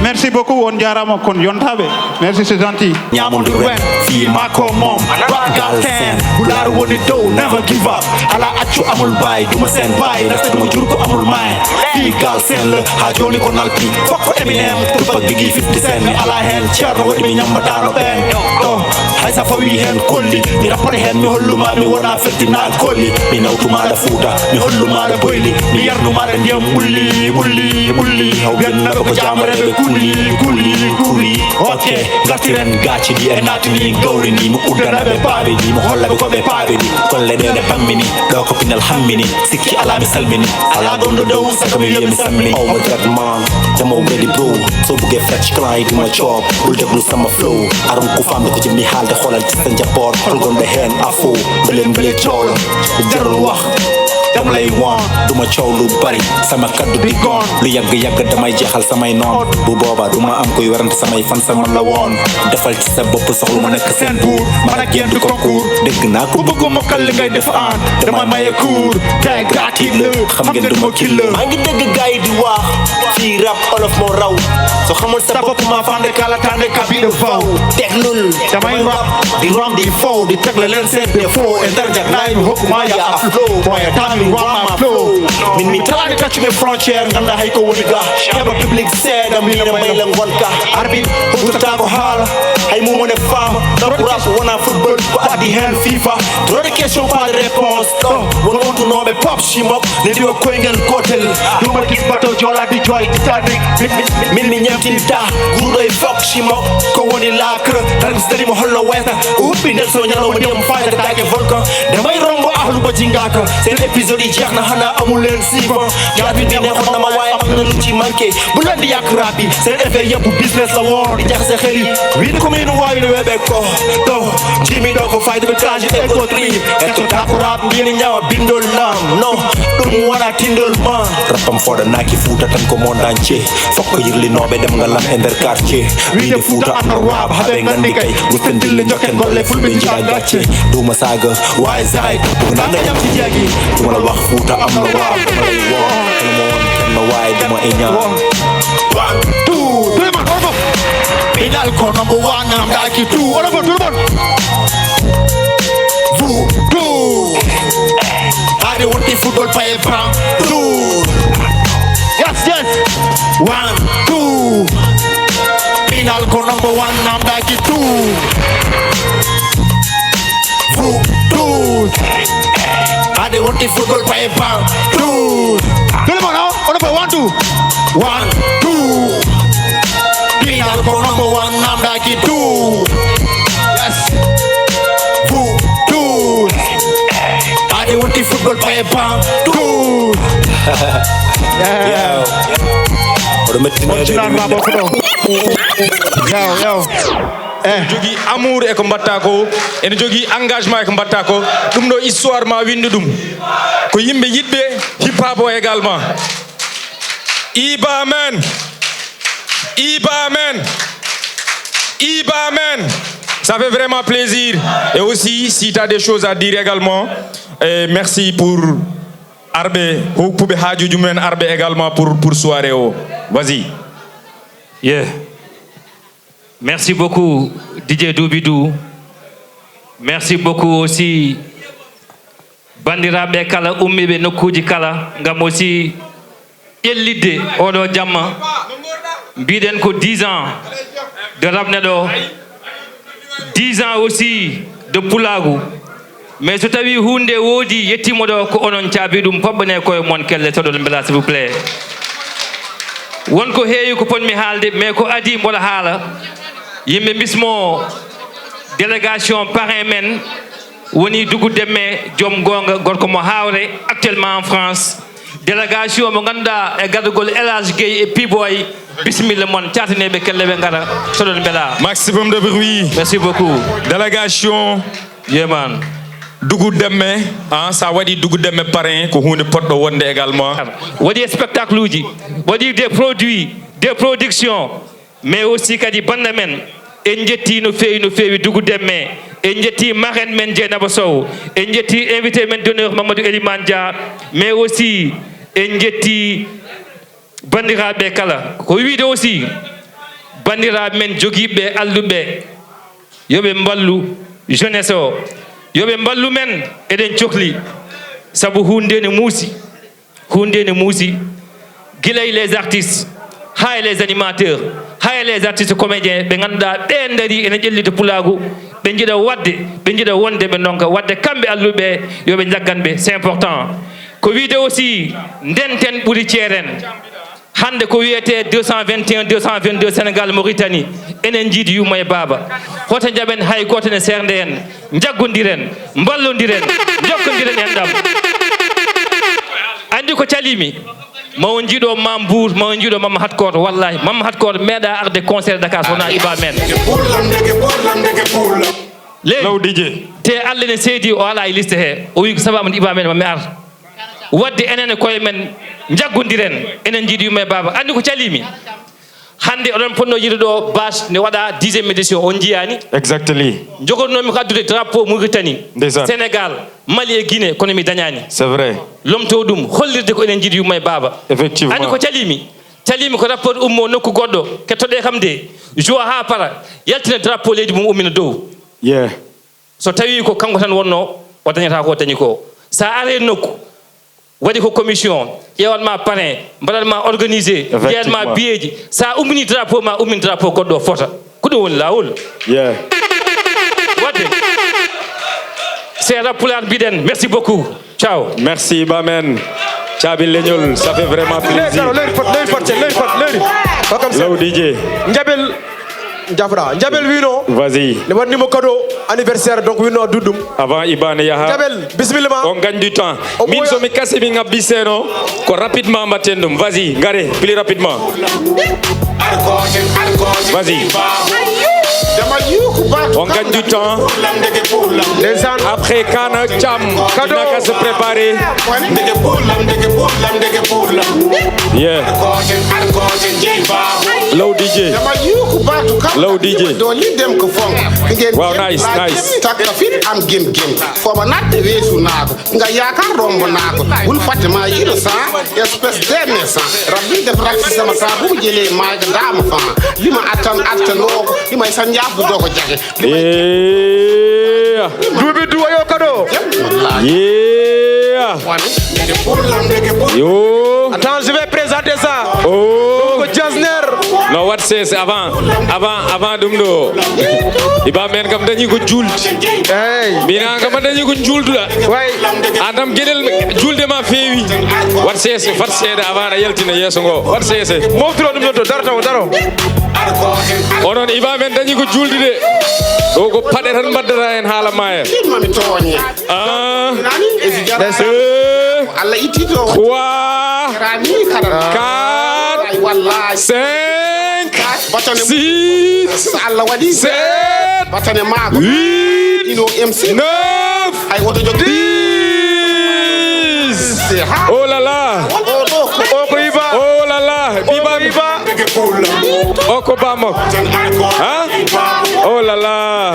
Merci beaucoup, on jarama kon yontabe. Merci, c'est gentil. Nyamundu ren, fi mako mom, ragal ten, bular woni do, never give up. Ala achu amul bay, duma sen bay, reste duma jur ko amul may. Fi gal sen le, ha joni ko nalpi, foko Eminem, tupa gigi 50 cent, ni ala hen, charno wadi mi nyamba dano ben. Oh, hay sa fawi hen kolli, mi rapore hen mi holluma, mi wona fettina kolli. Mi nawtuma da fuda, mi holluma da boyli, mi yarnuma da ndiyam bulli, bulli, bulli. Haw genna ko jamarebe kuli okay gatiren gachi di enatini gawri ni mu udana be paabe ni mu holla be ko be paabe ni kolle de ne pammini do ko pinal hammini sikki ala mi salmini ala gondo do sakami yemi salmini oh my god man demo ready bro so buge fresh client my chop bul deglu sama flow aram ku fam ko ci mi halde xolal ci sa njabor xol gonde hen afo belen bele chol jarul wax dama lay wan duma coow lu bari sama kaddu di gon lu yàgg yàgg damay jeexal samay noon bu booba duma am koy werante samay fan sama la woon defal ci sa bopp soxlu ma nekk seen buur man ak yéen du concours dégg naa ko bëgg mokkal li ngay def aan dama maye cours tey gratuit la xam ngeen duma kil la maa ngi dégg gars yi di wax fii rap olof moo raw soo xamul sa bopp maa fande kala tande kabi de faw teglul damay rap di rom di faw di tegle leen seen défaut interjak naay mi hokkuma ya a flow mooy time run my flow min mi try to touch me frontier nganda hay ko woni ga keba public said am ina may la ngonka arbit hutata ko hala hay mo ne fama do rap wona football ko adi hen FIFA trop de question pas de réponse oh won want to know me pop shimok ne dio ko ngel gotel do ma gis bato jola di joy titanic min mi nyamti da guru doy fuck shimok ko woni lakre tan stadi mo hollo weta ubbi nel so nyalo mo dem fayda take volcan damay rombo ahlu ba jingaka sen épisode yi jeex na xanaa amul leen suivant jaabi bi neexoon na ma waaye am na lu ci manqué bu leen di yàq rap yi seen effet yëpp business la woon di jax sa xel yi win ko min waawi no webe ko do jimi do ko fayda be taji e ko tri e to ta ko rap ngini ñawa bindol nam no dum wala tindol man rapam foda naki fuuta tan ko monde entier fokko yirli nobe dem nga lam ender quartier wi de fuuta am rap habe ngandi kay gusten dille jokken golle fulbe jaa gacce duma saga waaye zaay na nga ñam ci jeegi duma la wax fuuta am na waaw dama lay woo dama woon kenn waaye dama iñaan 1 2 3 man orbo Pinal ko number 1 I'm like you 2 orbo tout le monde vous tout I don't want the football play from 2 yes yes 1 2 Pinal ko number 1 I'm like you 2 vous tout I don't want the football play from 2 tout le monde hein on est pas 1 2 1 2 Pinal ko number 1 I'm like you 2 yes vous tout I don't want the football play from 2 yeah yo ene jogui amour e ko mbatta ko ene jogui engagement e ko mbatta ko ɗum ɗo histoire ma winde ɗum ko yimɓe yiɗɓe hip hop o également Iba men Iba men Iba men ça fait vraiment plaisir et aussi si tu as des choses à dire également et merci pour arɓe hokkuɓe haajuji mumen arɓe également pour soirée o vas-y yeah. Merci beaucoup DJ Doubidou. Merci beaucoup aussi bandiraɓe kala ummiɓe nokkuji kala ngam aussi ƴellidde oɗo jamma mbiɗen ko 10 ans de Rap Nedo 10 ans aussi de Pulaagu mais so tawi hunde woodi yettimo ɗo ko onon caabi ɗum poɓɓane koye mon kelle toɗon beela s'il vous plaît wonko heewi ko ponmi haalde mais ko adi mboɗo haala yimɓe bismo délégation parrain men woni Dougou Demme joom gonga gorko mo hawre actuellement en France délégation mo ganduɗa e gardugol Elage Gueye et Piboy bismillah mon tiataneɓe kelle ɓe gara soɗon beela maximum de bruit. Merci beaucoup. Délégation yeman Dougou Demme sa waɗi Dougou Demme parrain ko hunde poɗɗo wonde également waɗi spectacle uji waɗi des produits des productions mais aussi kadi banda men en jetti no feewi Dougou Demme en jetti marraine men Dieynaba Sow en jetti invité men d'honneur Mamadou Elimane Dia mais aussi en jetti bandiraɓe kala ko wiide aussi bandiraɓe men joguiɓe alluɓe yoɓe mballu jeunesse o yoɓe mballu men eɗen cohli saabu hunde ne muusi guilay les artistes hay les animateurs hay les artistes comédiens ɓe ganduɗa ɓe daari ene ƴellita pulagu ɓe jiiɗa wonde ɓe nonka wadde kamɓe alluɓe yoɓe jagganɓe c'est important ko wiide aussi ndenten ɓuuri ceeren hande ko wiyete 221 222 Sénégal Mauritanie enen jiidi yumma e baaba hoto jaɓen hay goto ne serde en jaggodiren ballodiren jokkodiren en ɗam andi ko calimi mawo jiiɗo Mambour mawo jiiɗo Mama Hatkor wallahi Mama Hatkor meeɗa arde concert Dakar sowona iba men leydi te Allah ne seedi o ala e liste he o wi ko sababu iba men mami ar wadde enen e koye men jaggodiren enen jiiɗi yumma e baba andi ko calimi hande oɗon ponno yiide ɗo bâche ne waɗa 10e édition on jiyani exactly jogornomi ko addude drapeau Mauritanie Sénégal Mali et Guinée kono mi dañani c'est vrai lomto ɗum hollirde ko enen jiiɗi yumma e baba effectivement andi ko calimi ko rapport ummo nokku goɗɗo kettoɗe kam de joua ha para yaltina drapeau leydi mum ummina dow so tawi ko kanko tan wonno o dañata ko dañi ko sa are nokku waɗi ko commission ƴewatma parrain mbaɗatma organisé jeeyatma biyeji sa ummini drapeau ma ummini drapeau goɗɗo o fota ko ɗum woni lawol wadde c'est rap pulaar mbiɗen merci beaucoup ciao merci Bamen Thiaby Leñol ça fait vraiment plaisir Law DJ Jafra Njabel wino vas-y ne wannimo cadeau anniversaire donc wino duddum avant Ibane yaha Njabel bismillah on gagne du temps min somi kasi mi ngabbi seno ko rapidement mbatten ɗum vas-y ngare plus rapidement vas-y on gagne du temps après Kana Cham qui n'a qu'à se préparer Low DJ wow nice takka fit am gem foma natte weesu naako nga yaakar rombo naako wul fatima yiɗo sa espèce d'émergence rabbi def raksi sama sa bu jëlee maaga dama fa lima attanoko limay sa njaafudo ko jage duuɓi duwayo kado yo attends je vais présenter ça oh Jasner no what says avant ɗum ɗo iba men kam dañi ko julde mina kam dañi ko julduɗa adam gueɗel julde ma feewi wat sese fat seede avant a yaltina yeeso ngo wat sese moftiro ɗum ɗon to daro onon iba men dañi ko julde de ɗo ko paɗe tan mbaddata hen haala maya Allah itito 3 4 5 6 Allah waɗi 7 batane maako 8 ino MC 9 ay woto jog 10 oh là là oh là là Biba Oko Bamok hein oh là là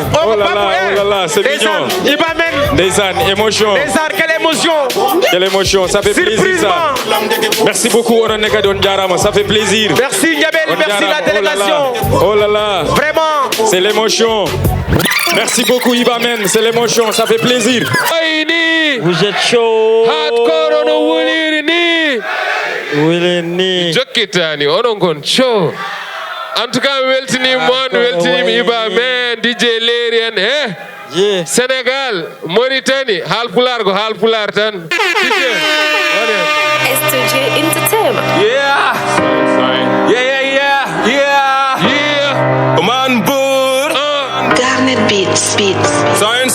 c'est mignon Ndeysaan émotion quelle émotion ça fait plaisir ça merci beaucoup onon ne kadi on jarama ça fait plaisir merci Ndiabel merci la délégation oh là là vraiment c'est l'émotion merci beaucoup Ibamen c'est l'émotion ça fait plaisir vous êtes chaud hardcore no Wilini jokkitani onon gon show en tout cas weltini mon weltini Ibamen DJ Leri en Sénégal Mauritanie halpular go halpular tan STJ Entertainment man bour Garnet Beats sign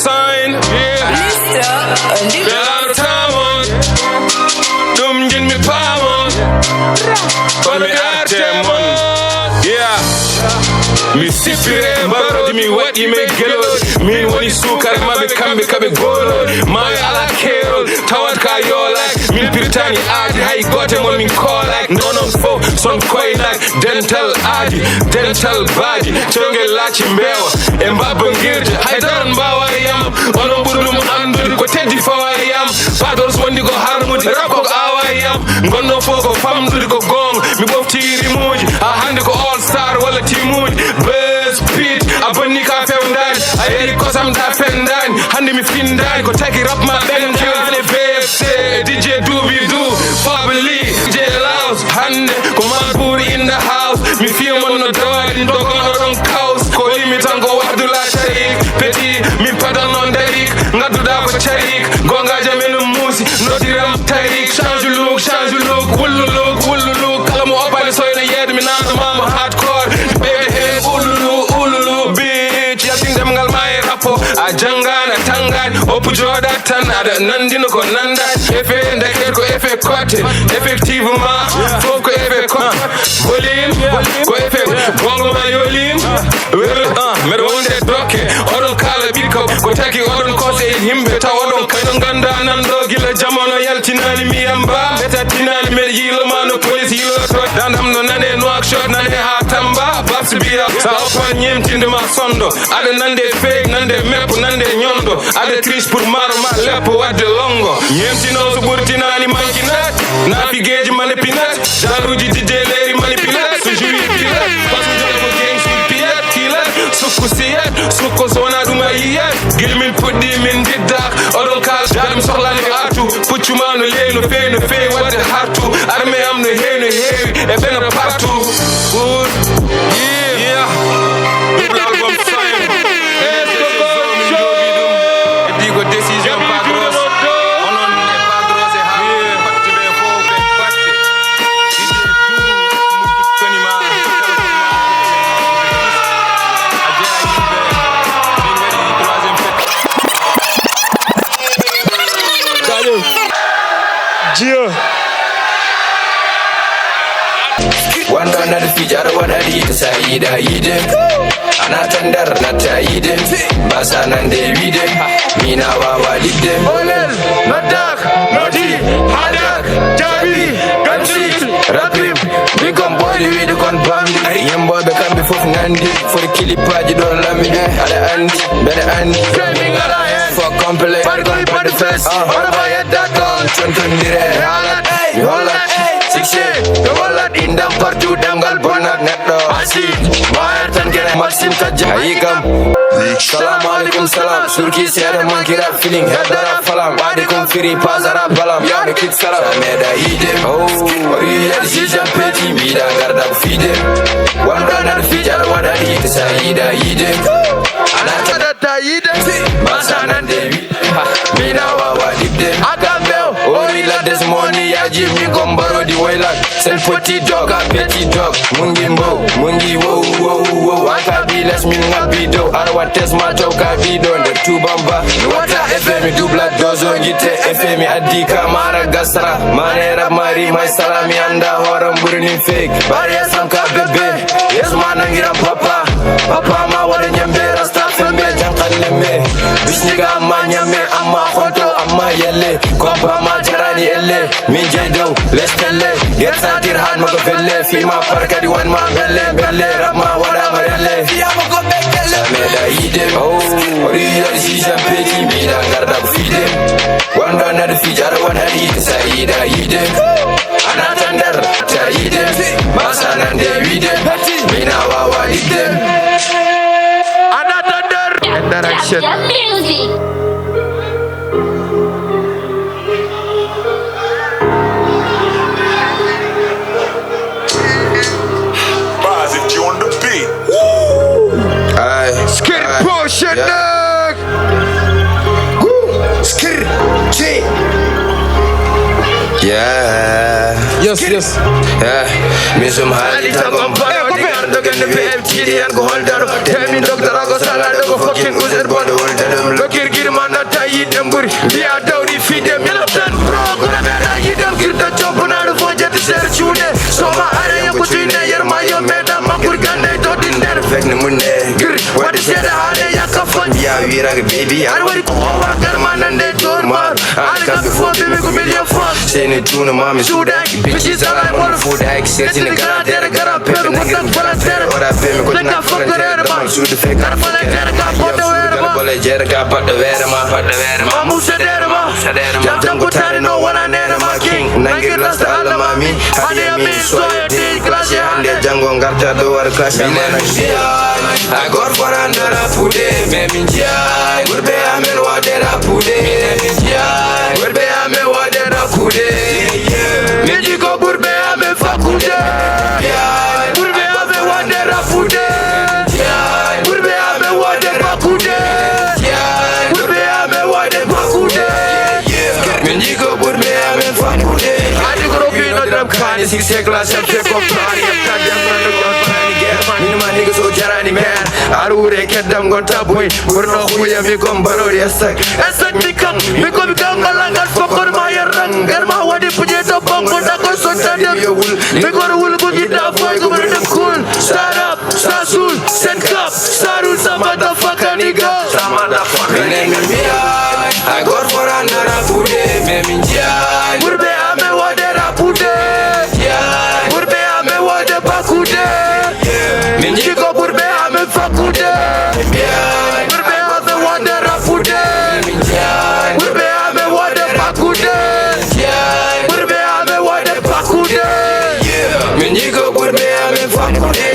mi sifire mbarodi mi waɗi men gelol min woni sukare maɓe kamɓe kaɓe golol mayo ala kerol tawat ka yolak min pirtani aadi hay gote mon min kolak nonon fo son koynak dental aadi dental baadi congel laaci mbewa e mbabba girde haydaron mbawa yam onon ɓuri ɗum andude ko teddi fawa yam padoros wondi ko harmude rappo ko awa yam gonno fo ko famdude ko gong mi ɓofti rimuji ha hande ko all star walla timuji bes pit a bonni ka fewdani a yeehi kosam da fendani hande mi findani ko tagi rap ma ɓenjani bfc dj dubidu fabli dj laus hande ko manpouri in the house mi fiyamon no dawadi dogono ɗon kaus ko limi tan ko wardula sharik petit min padan noon darik gadduɗa ko carik gongaji men muusi nodiram tarik change look wullu look kala mo opani soyno yeede mi nanamama hardcore ɓeyde hen ululu bitch yasin demgal ma e rappo a jangani a tangani oppu joɗat tan aɗa nandino ko nandat effet daket ko effet cote effectivement fof ko effet cote volume ko effet gongoma yolim mbeɗa wonde dokke oɗon kala ɓikko ko taki oɗon kose e yimɓe taw oɗon kañum ganda nanɗo gila jamono yaltinani miyam ba ɓetattinani mbeɗa yiloma no police yiloto dandam no nane noakshot nane ha tamba babs biya sa oppan ñemtindema sondo aɗa nande feek nande meppo nande ñondo aɗa triche pour maro ma leppo wadde longo ñemtino so ɓurtinani mankinat nafigeji mane pinat jaluji didde leri manipulate so joui pilat pasujolemo gang sur piyat kilat sukku siyat sukko so wona ɗum a yiyat guila min puɗɗi min diddak oɗon kal jaɗum sohlani ko artu puccuma no leyi no fewi wadde hartu arme am no heewi e ɓena partout pour yeah double album sign eddi ko décision padros onon e padros e ha patte ɓe fof ɓe patte ide du tonima a jeeya yimɓe min waɗi troisiéme Dieu. One run at the feature, one at the side, I eat them. Anatandar, not I eat them. Basan and they read them. Mina Wawa lead them. Olel, not dark, not deep, hadak, jabi, gansi, rapim. We come body with the confirmed. Yambo the can be for Nandi. For the killy party, don't let me get. Ada Andy, better Andy. Flaming alliance. For complete. For going for the first. What about your dad? Chunton dire. Holland, 6 the wallet in the partu dangal bonat netto. Asid, Martin get Maxim Kaja. Ayikam. Salam alaikum salam. Surki sera mankira feeling headara falam. Wadikum firi pazara balam. Ya me kit salam. Meda idem. Oh, real jija peti bida garda fidem. One runner feature what I eat saida idem. Anata da idem. Masana David. Mina wawa dibdem. Agambel. Ori la this money ya Jimmy Gombaro di wayla. Send petit dog a petit dog. Mungi mbo, mungi wo. Waka bi les minga bido. Arwa test ma choka bido. The two bamba. Wata FM dubla dozo gite FM adika mara gasra. Mane rap mari mai salami anda horam burni fake. Bari samka bebe. Yes man ngira papa. Papa ma wala nyambe rasta fembe jankan lemme. Bisniga amma nyame amma khonto amma yelle. Kompa ma jarani elle. Min jaydo let's telle. Get satir han mago felle. Fi ma parka di wan ma belle. Rap ma wala marelle. Fi ma go bekelle. Meda idem. Oh, real shisha peti bida garda fidem. One run at the feature one had it saida idem. Anatandar ta idem. Masana Davidem. Mina wawa idem. Anatandar. Direction. On the beat. Skid potion dog. Skid G. Yeah. Yes. Yeah. Me some highly talk on power. Dog in the PMTD and go hold down. Tell me doctor I go salad go fucking user body hold them. Look here, get man not tie them buri. They are dowry feed them. You know that bro. Gonna be that you them get the jump on out of what you search you there. So my area between there my madam. Ganda to din der fek ni munne wadi seda hale yakafon biya wiraga baby ar wadi ko wa garma nande tor mar ar ka bi fo bi ko million fon sene tuna mami suda bichi sala mo food hike seti ni gara dere gara pepe na gara volontaire ora be mi ko na volontaire ma suda fe gara volontaire ka podo wera bole jere ka podo wera ma mu sedere ma jam ko tare no wana nere ma king nangi rasta alla mami hade mi so de clash hande jango ngarta do war clash mana I got for under a pude me minja gurbe amen wa de ra pude minja gurbe amen wa de ra kude minji ko gurbe amen fa kude gurbe amen wa de ra pude gurbe amen wa de ra kude gurbe amen wa de ra kude minji ko gurbe amen fa kude adi ko bi no drum khani sik se class am se ko prani am ta jam no ko prani get minuma nigga so jarani man arure keddam gonta boy gorno khuya mi kom barori esak dikam mi ko bi gangalangal fokor ma yarang garma wadi puje to bongo da ko so tade mi ko wul ko gida foy ko ber dem cool start up sasul send cup sarul sama da fucker nigga sama da fucker nigga I got for another pude me minja burbe ame wade rapude burbe ame wade pakude minji ko burbe ame fakude burbe ame wade rapude burbe ame wade pakude burbe ame wade pakude minji ko burbe ame fakude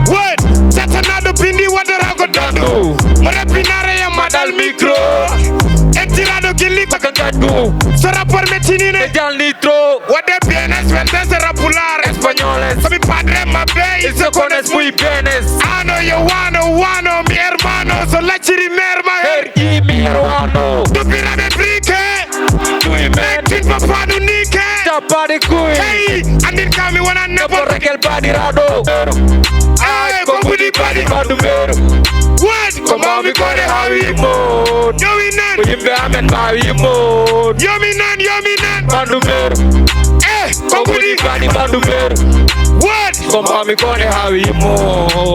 What? That's another Piindi what the rago dando. Marapinare ya madal micro. Entirado gili bakangadu. Sera por metinine gal nitro. What the bienes vendes era pular españoles. So mi padre mabe y se cones muy bienes. Ano yo wano mi hermano. So la chirimerma her y mi hermano. Tu pirame brique. Tu imetin papá nunike. Tapade kui. Hey, andin kami wana nebo rekel badi rado. Ay, kongudi badi madumero. What? Komami kore hawi mo. Yomi nan. Uyimbe amen bawi mo. Yomi nan. Madumero. Kongudi badi madumero. What? Komami kore hawi mo.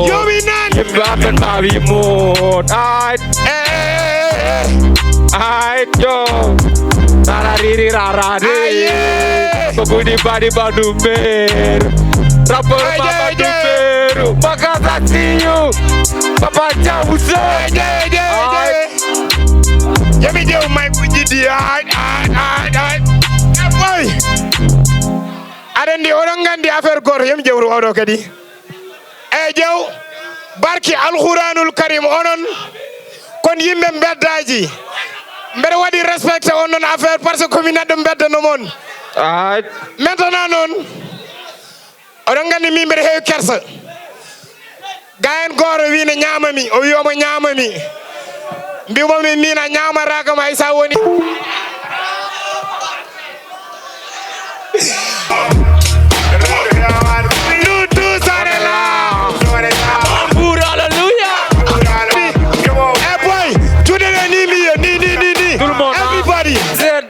Yomi nan. Uyimbe amen bawi mo. Ay, yo. Tarariri rarade. Kongudi badi madumero. Rapper mama duperu, makasatiyo, papa jawuse. Yemi dew my kujidi boy. Adendi orang ngandi affaire gor yemi jewru odo kadi. Jew barki alquranul karim onon kon yimbe mbeddaji. Mbere wadi respecte onon affaire parce que commune de mbedda no mon. Maintenant non. Oɗon gandi min mbeɗa heewi kersa gayen goto wino ñamami o wiyoma ñamami mbimomi min a ñamaraka ma sa woni everybody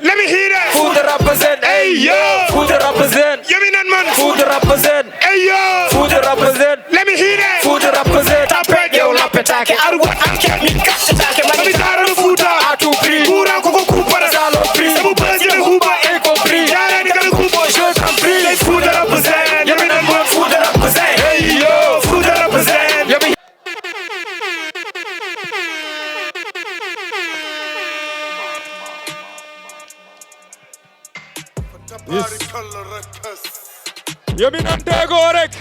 let me hear that who the represent hey yo who the represent Yeminan man who the represent hey yo who the represent let me hear that who the represent tapet yo la petake arwa anke mi kashtake mami zaro futa atu pri pura koko kupara salo pri sabu bazile huba e compris yara ni kala kubo je compris who the represent Yeminan man who the represent hey yo who the represent Yemi Yeminan tego rek.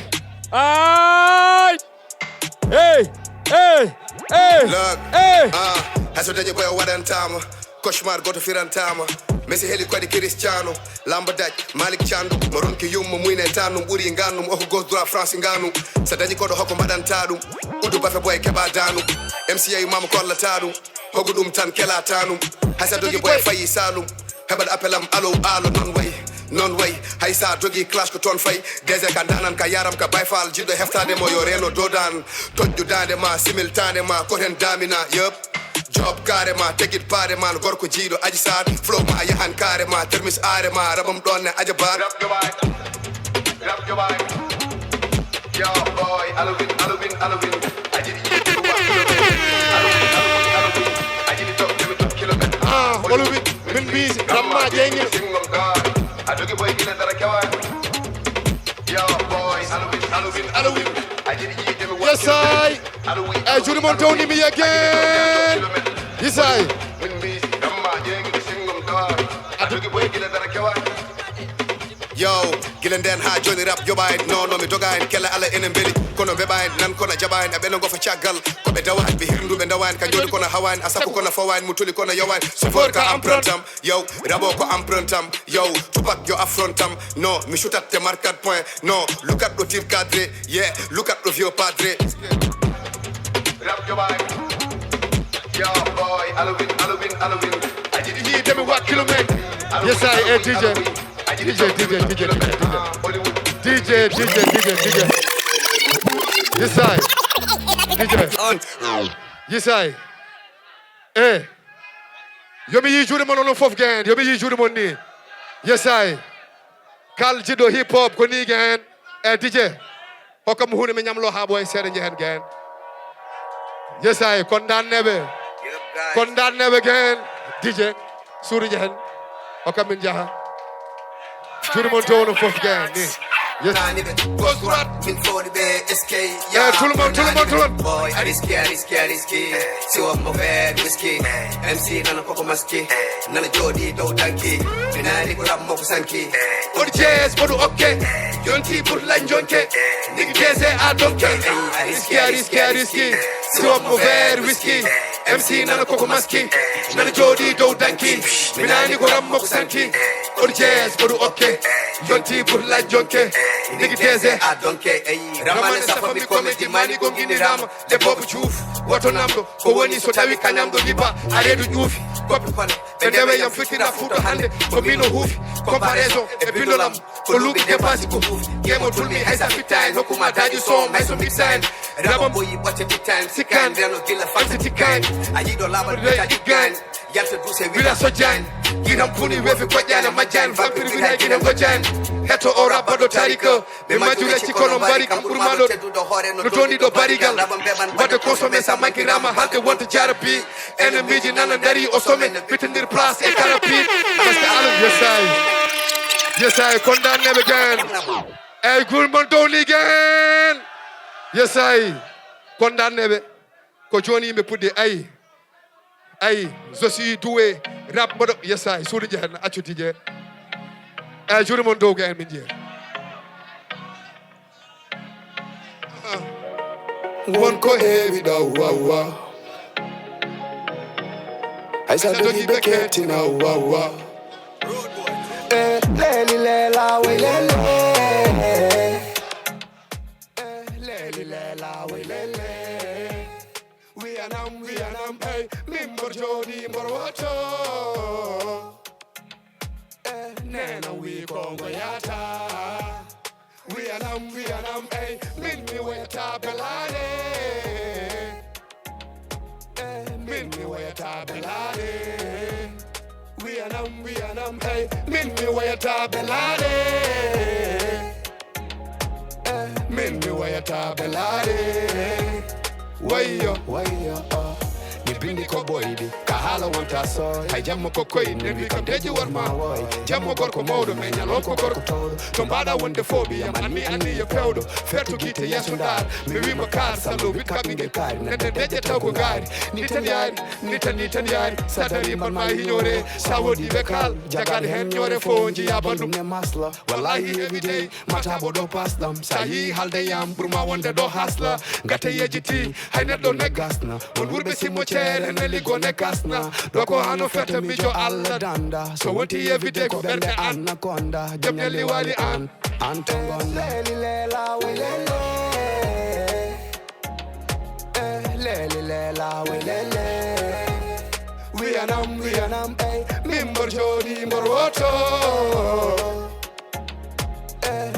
Ay. Hey. Look, haso dañe boy wadan tama. Cauchemar goto firan tama. Messi heli kwadi Cristiano. Lamba daj Malik Chandu. Moron ki yummo muine tanum buri ngannum o ko gos droit France ngannum. Sa dañi ko do hokko mbadan tadum. Udu bafe boy keba danum. MCA mama kolla tadum. hogudum tan kela tanum hasa dogi boy fayi salum hebal appelam alo non way hay sa dogi clash ko ton fay deze ka danan ka yaram ka bayfal jiddo heftade mo yo reno dodan tojju dande ma similtane ma ko hen damina yep job carrément tegit parement gorko jiido aji sad flow ma yahan carrément termis arema rabam don ne aja bar rap your vibe yo boy alvin aji Olubit min bis ramma jengil adogi boy gila dara kawai yo boy alvin aji yes I juri mon tawni mi again yes I min bis ramma jengil singum dar adogi boy gila dara kawai yo gilen den ha joni rap jobaay no mi dogaay kala ala enen beli kono bebaay nan kono jabaay e beno go fa ciagal ko be dawaay be hindu be dawaay ka jodi kono hawaan asafu kono fawaay mutuli kono yawaan support ka empruntam yo rabo ko empruntam yo tupak yo affrontam no mi shootat te marquat point no look at the tir cadre yeah look at the vieux padre rap jobaay yo boy alvin aji di demi wat kilomètre yes I DJ Yes I Yes I Yo mi yi juude mon on fof gain yo mi yi juude mon ni yes I kal jido hip hop ko ni gain DJ hokam hunde mi nyamlo ha boy sere jehen gain yes I condamné gain DJ suri jehen hokam min jaha tout le monde tourne fof gain ni yes min fodi be SK yeah tout le monde boy ariski si wa mo ver whisky MC nana koko maski nana jodi do danki dinari ko ram mo ko sanki on jazz bodu okay jonti pour la jonke nigi jazz a donke ariski si wa mo ver whisky MC nana koko maski nana jodi do danki dinari ko ram mo ko sanki on jazz bodu okay jonti pour la jonke nigi jazz a donke ramane safa mi komedi mani gongini rama de bobu juuf woto namdo ko woni so tawi kanyamdo liba aredu juufi kopi pana be dewe yam fitira futo hande ko mino huufi comparaison e pindolam ko lubi depasi ko huufi gemo tulmi haysa fitain hokuma daji som hayso mixan rabo boyi bote fitain sikan reno gila fansi tikan ayido laba de tikan yalta duse wila sojan ginam puni wefi ko jana majan vampir wila ginam go jan heto o rabado tariko be majure ci kono bari kam burmado no tondi do barigal wade consommer sa manki rama halde wonta jarabi ennemi ji nana dari o somme fitindir place e karapi parce que alam yes I condamné be gan ay gurmon doni gan yes I condamné be ko joni be pudde ay je suis doué rap modo yes I sudi jehna accuti je ay juri mon dow gan min je won ko heewi daw wawa hay sa dogi be ketina wawa leli lela we lele leli lela we lele we anam hey mimbor jodi mbor wato nena we kongo yata we anam hey min mi weta belane min mi weta belane we anam hey min mi weta belane min mi weta belane wayo ni bindi ko boydi ka hala wonta so hay jammo ko koyde mi kam deji war ma woy jammo gorko mawdo me nyalo ko gorko tawdo to mbada wonde fobi yam anni yo pewdo ferto kite yeso dar mi wi mo kar sallo wi kam nge kar nende deje taw ko gari ni tan yari satari man ma hinyore sawodi be kal jagade hen nyore fo jiya bandum ne masla wallahi every day mata bodo pasdam sahi halde yam burma wonde do hasla ngate yejiti hay neddo ne gasna won wurbe simo chere ne ligo ne kasna doko hano fete mi jo alla danda so wonti every day ko berde anaconda jemneli wali an antongon leli lela we lele leli lela we lele wiyanam ey min joni woto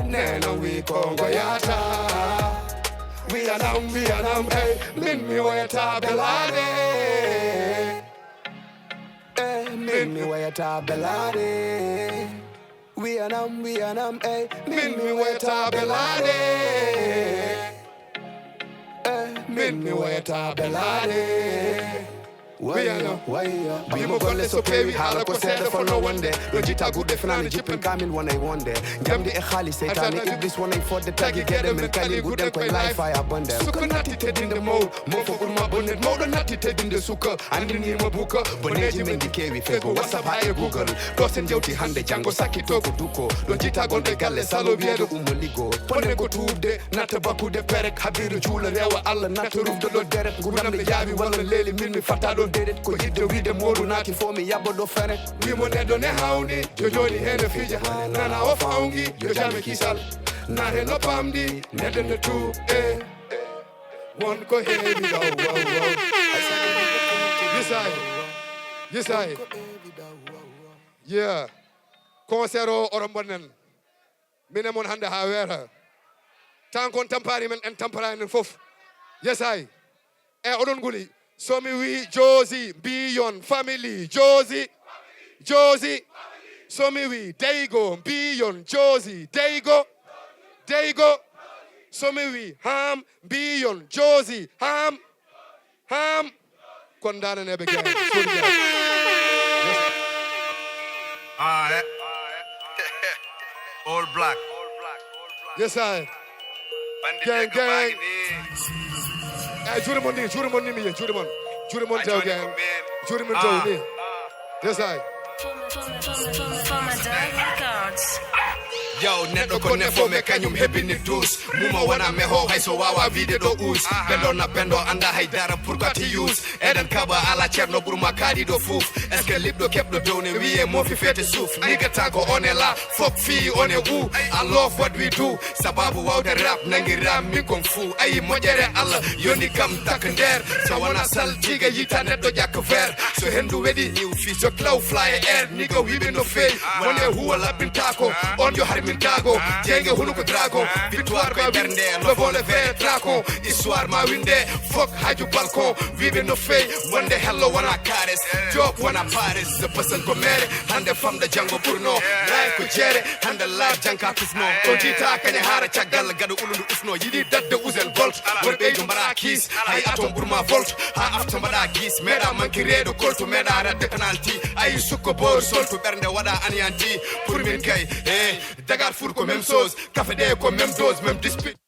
nena wi kongo yata wiyanam ey min mi wayata belade min mi wayata belade wiyanam ey min mi wayata belade min mi wayata belade Bimo golle so pewi hala ko seeda for no one day do jita gudde fanani jippen kamil wonay wonde jamdi e khali seytani iblis wonay fodde tagi gede men kali gudde koy life ay abonde suko natti tedinde mo fo burma bonnet mawdo natti tedinde suka andini mo buka boneji men di kewi fego whatsapp ha e google do sen jewti hande jango sakito ko duko do jita gonde galle salo biedo umoligo ponne ko tubde natta bakude perek habiru jula rewa alla natta rufde do deret gudambe jaabi walla leli min mi fatta do dedet ko yidde wiide modu naati fo mi yabbo do fere wimo neddo ne hawni jojoni hene fija nana o fawngi yo jame kisal nare no pamdi neddo ne tu won ko heewi do wow yesay yeah concert o orombonen mine mon hande ha wera tan kon tampari men en tamparani fof yesay e odon guli so me we Josie beyond family Josie so me we there you go beyond Josie there you go so me we ham beyond Josie ham kondana nebe gang all black yes I gang Jurimon Joe gang. Jurimon Joe ni. Yes I. Yo, neɗɗo ko nefo me kañum heɓini tous muma wona meho hay so wawa wiide ɗo us ɓenɗo na ɓenɗo anda haydara pourquoi ti use eɗen kaɓa ala ceerno ɓurma kaaɗi ɗo fouf est ce que liɓɗo keɓɗo dow ne wiye mofi fete suuf nigata ko on est là fok fi on est où I love what we do sababu wawde rap nangiram min kon fou ayi moƴƴere Allah yoni kam tak nder so wona saltiga yita neɗɗo ƴakka vert so hendu weɗi iw fi so claw fly air niga wiɓe no fewi wone huwa laɓɓintako on yo harmin dago jenge hunu ko dragon victoire koy bernde le vol vert dragon histoire ma winde fok haju balcon vive no fey wonde hello wana kares job wana paris the person ko mere hande famda jango burno lay ko jere hande la janka kusno to jita kane hara caggal gado ulundu usno yidi dadde uzel volt wonbe jo mbara kiss hay atom burma volt ha afto mbada gis meda manki redo kolto meda radde penalty ay sukko bor solto bernde wada anianti pour min kay Dakar four ko même chose café dé ko même dose même dispute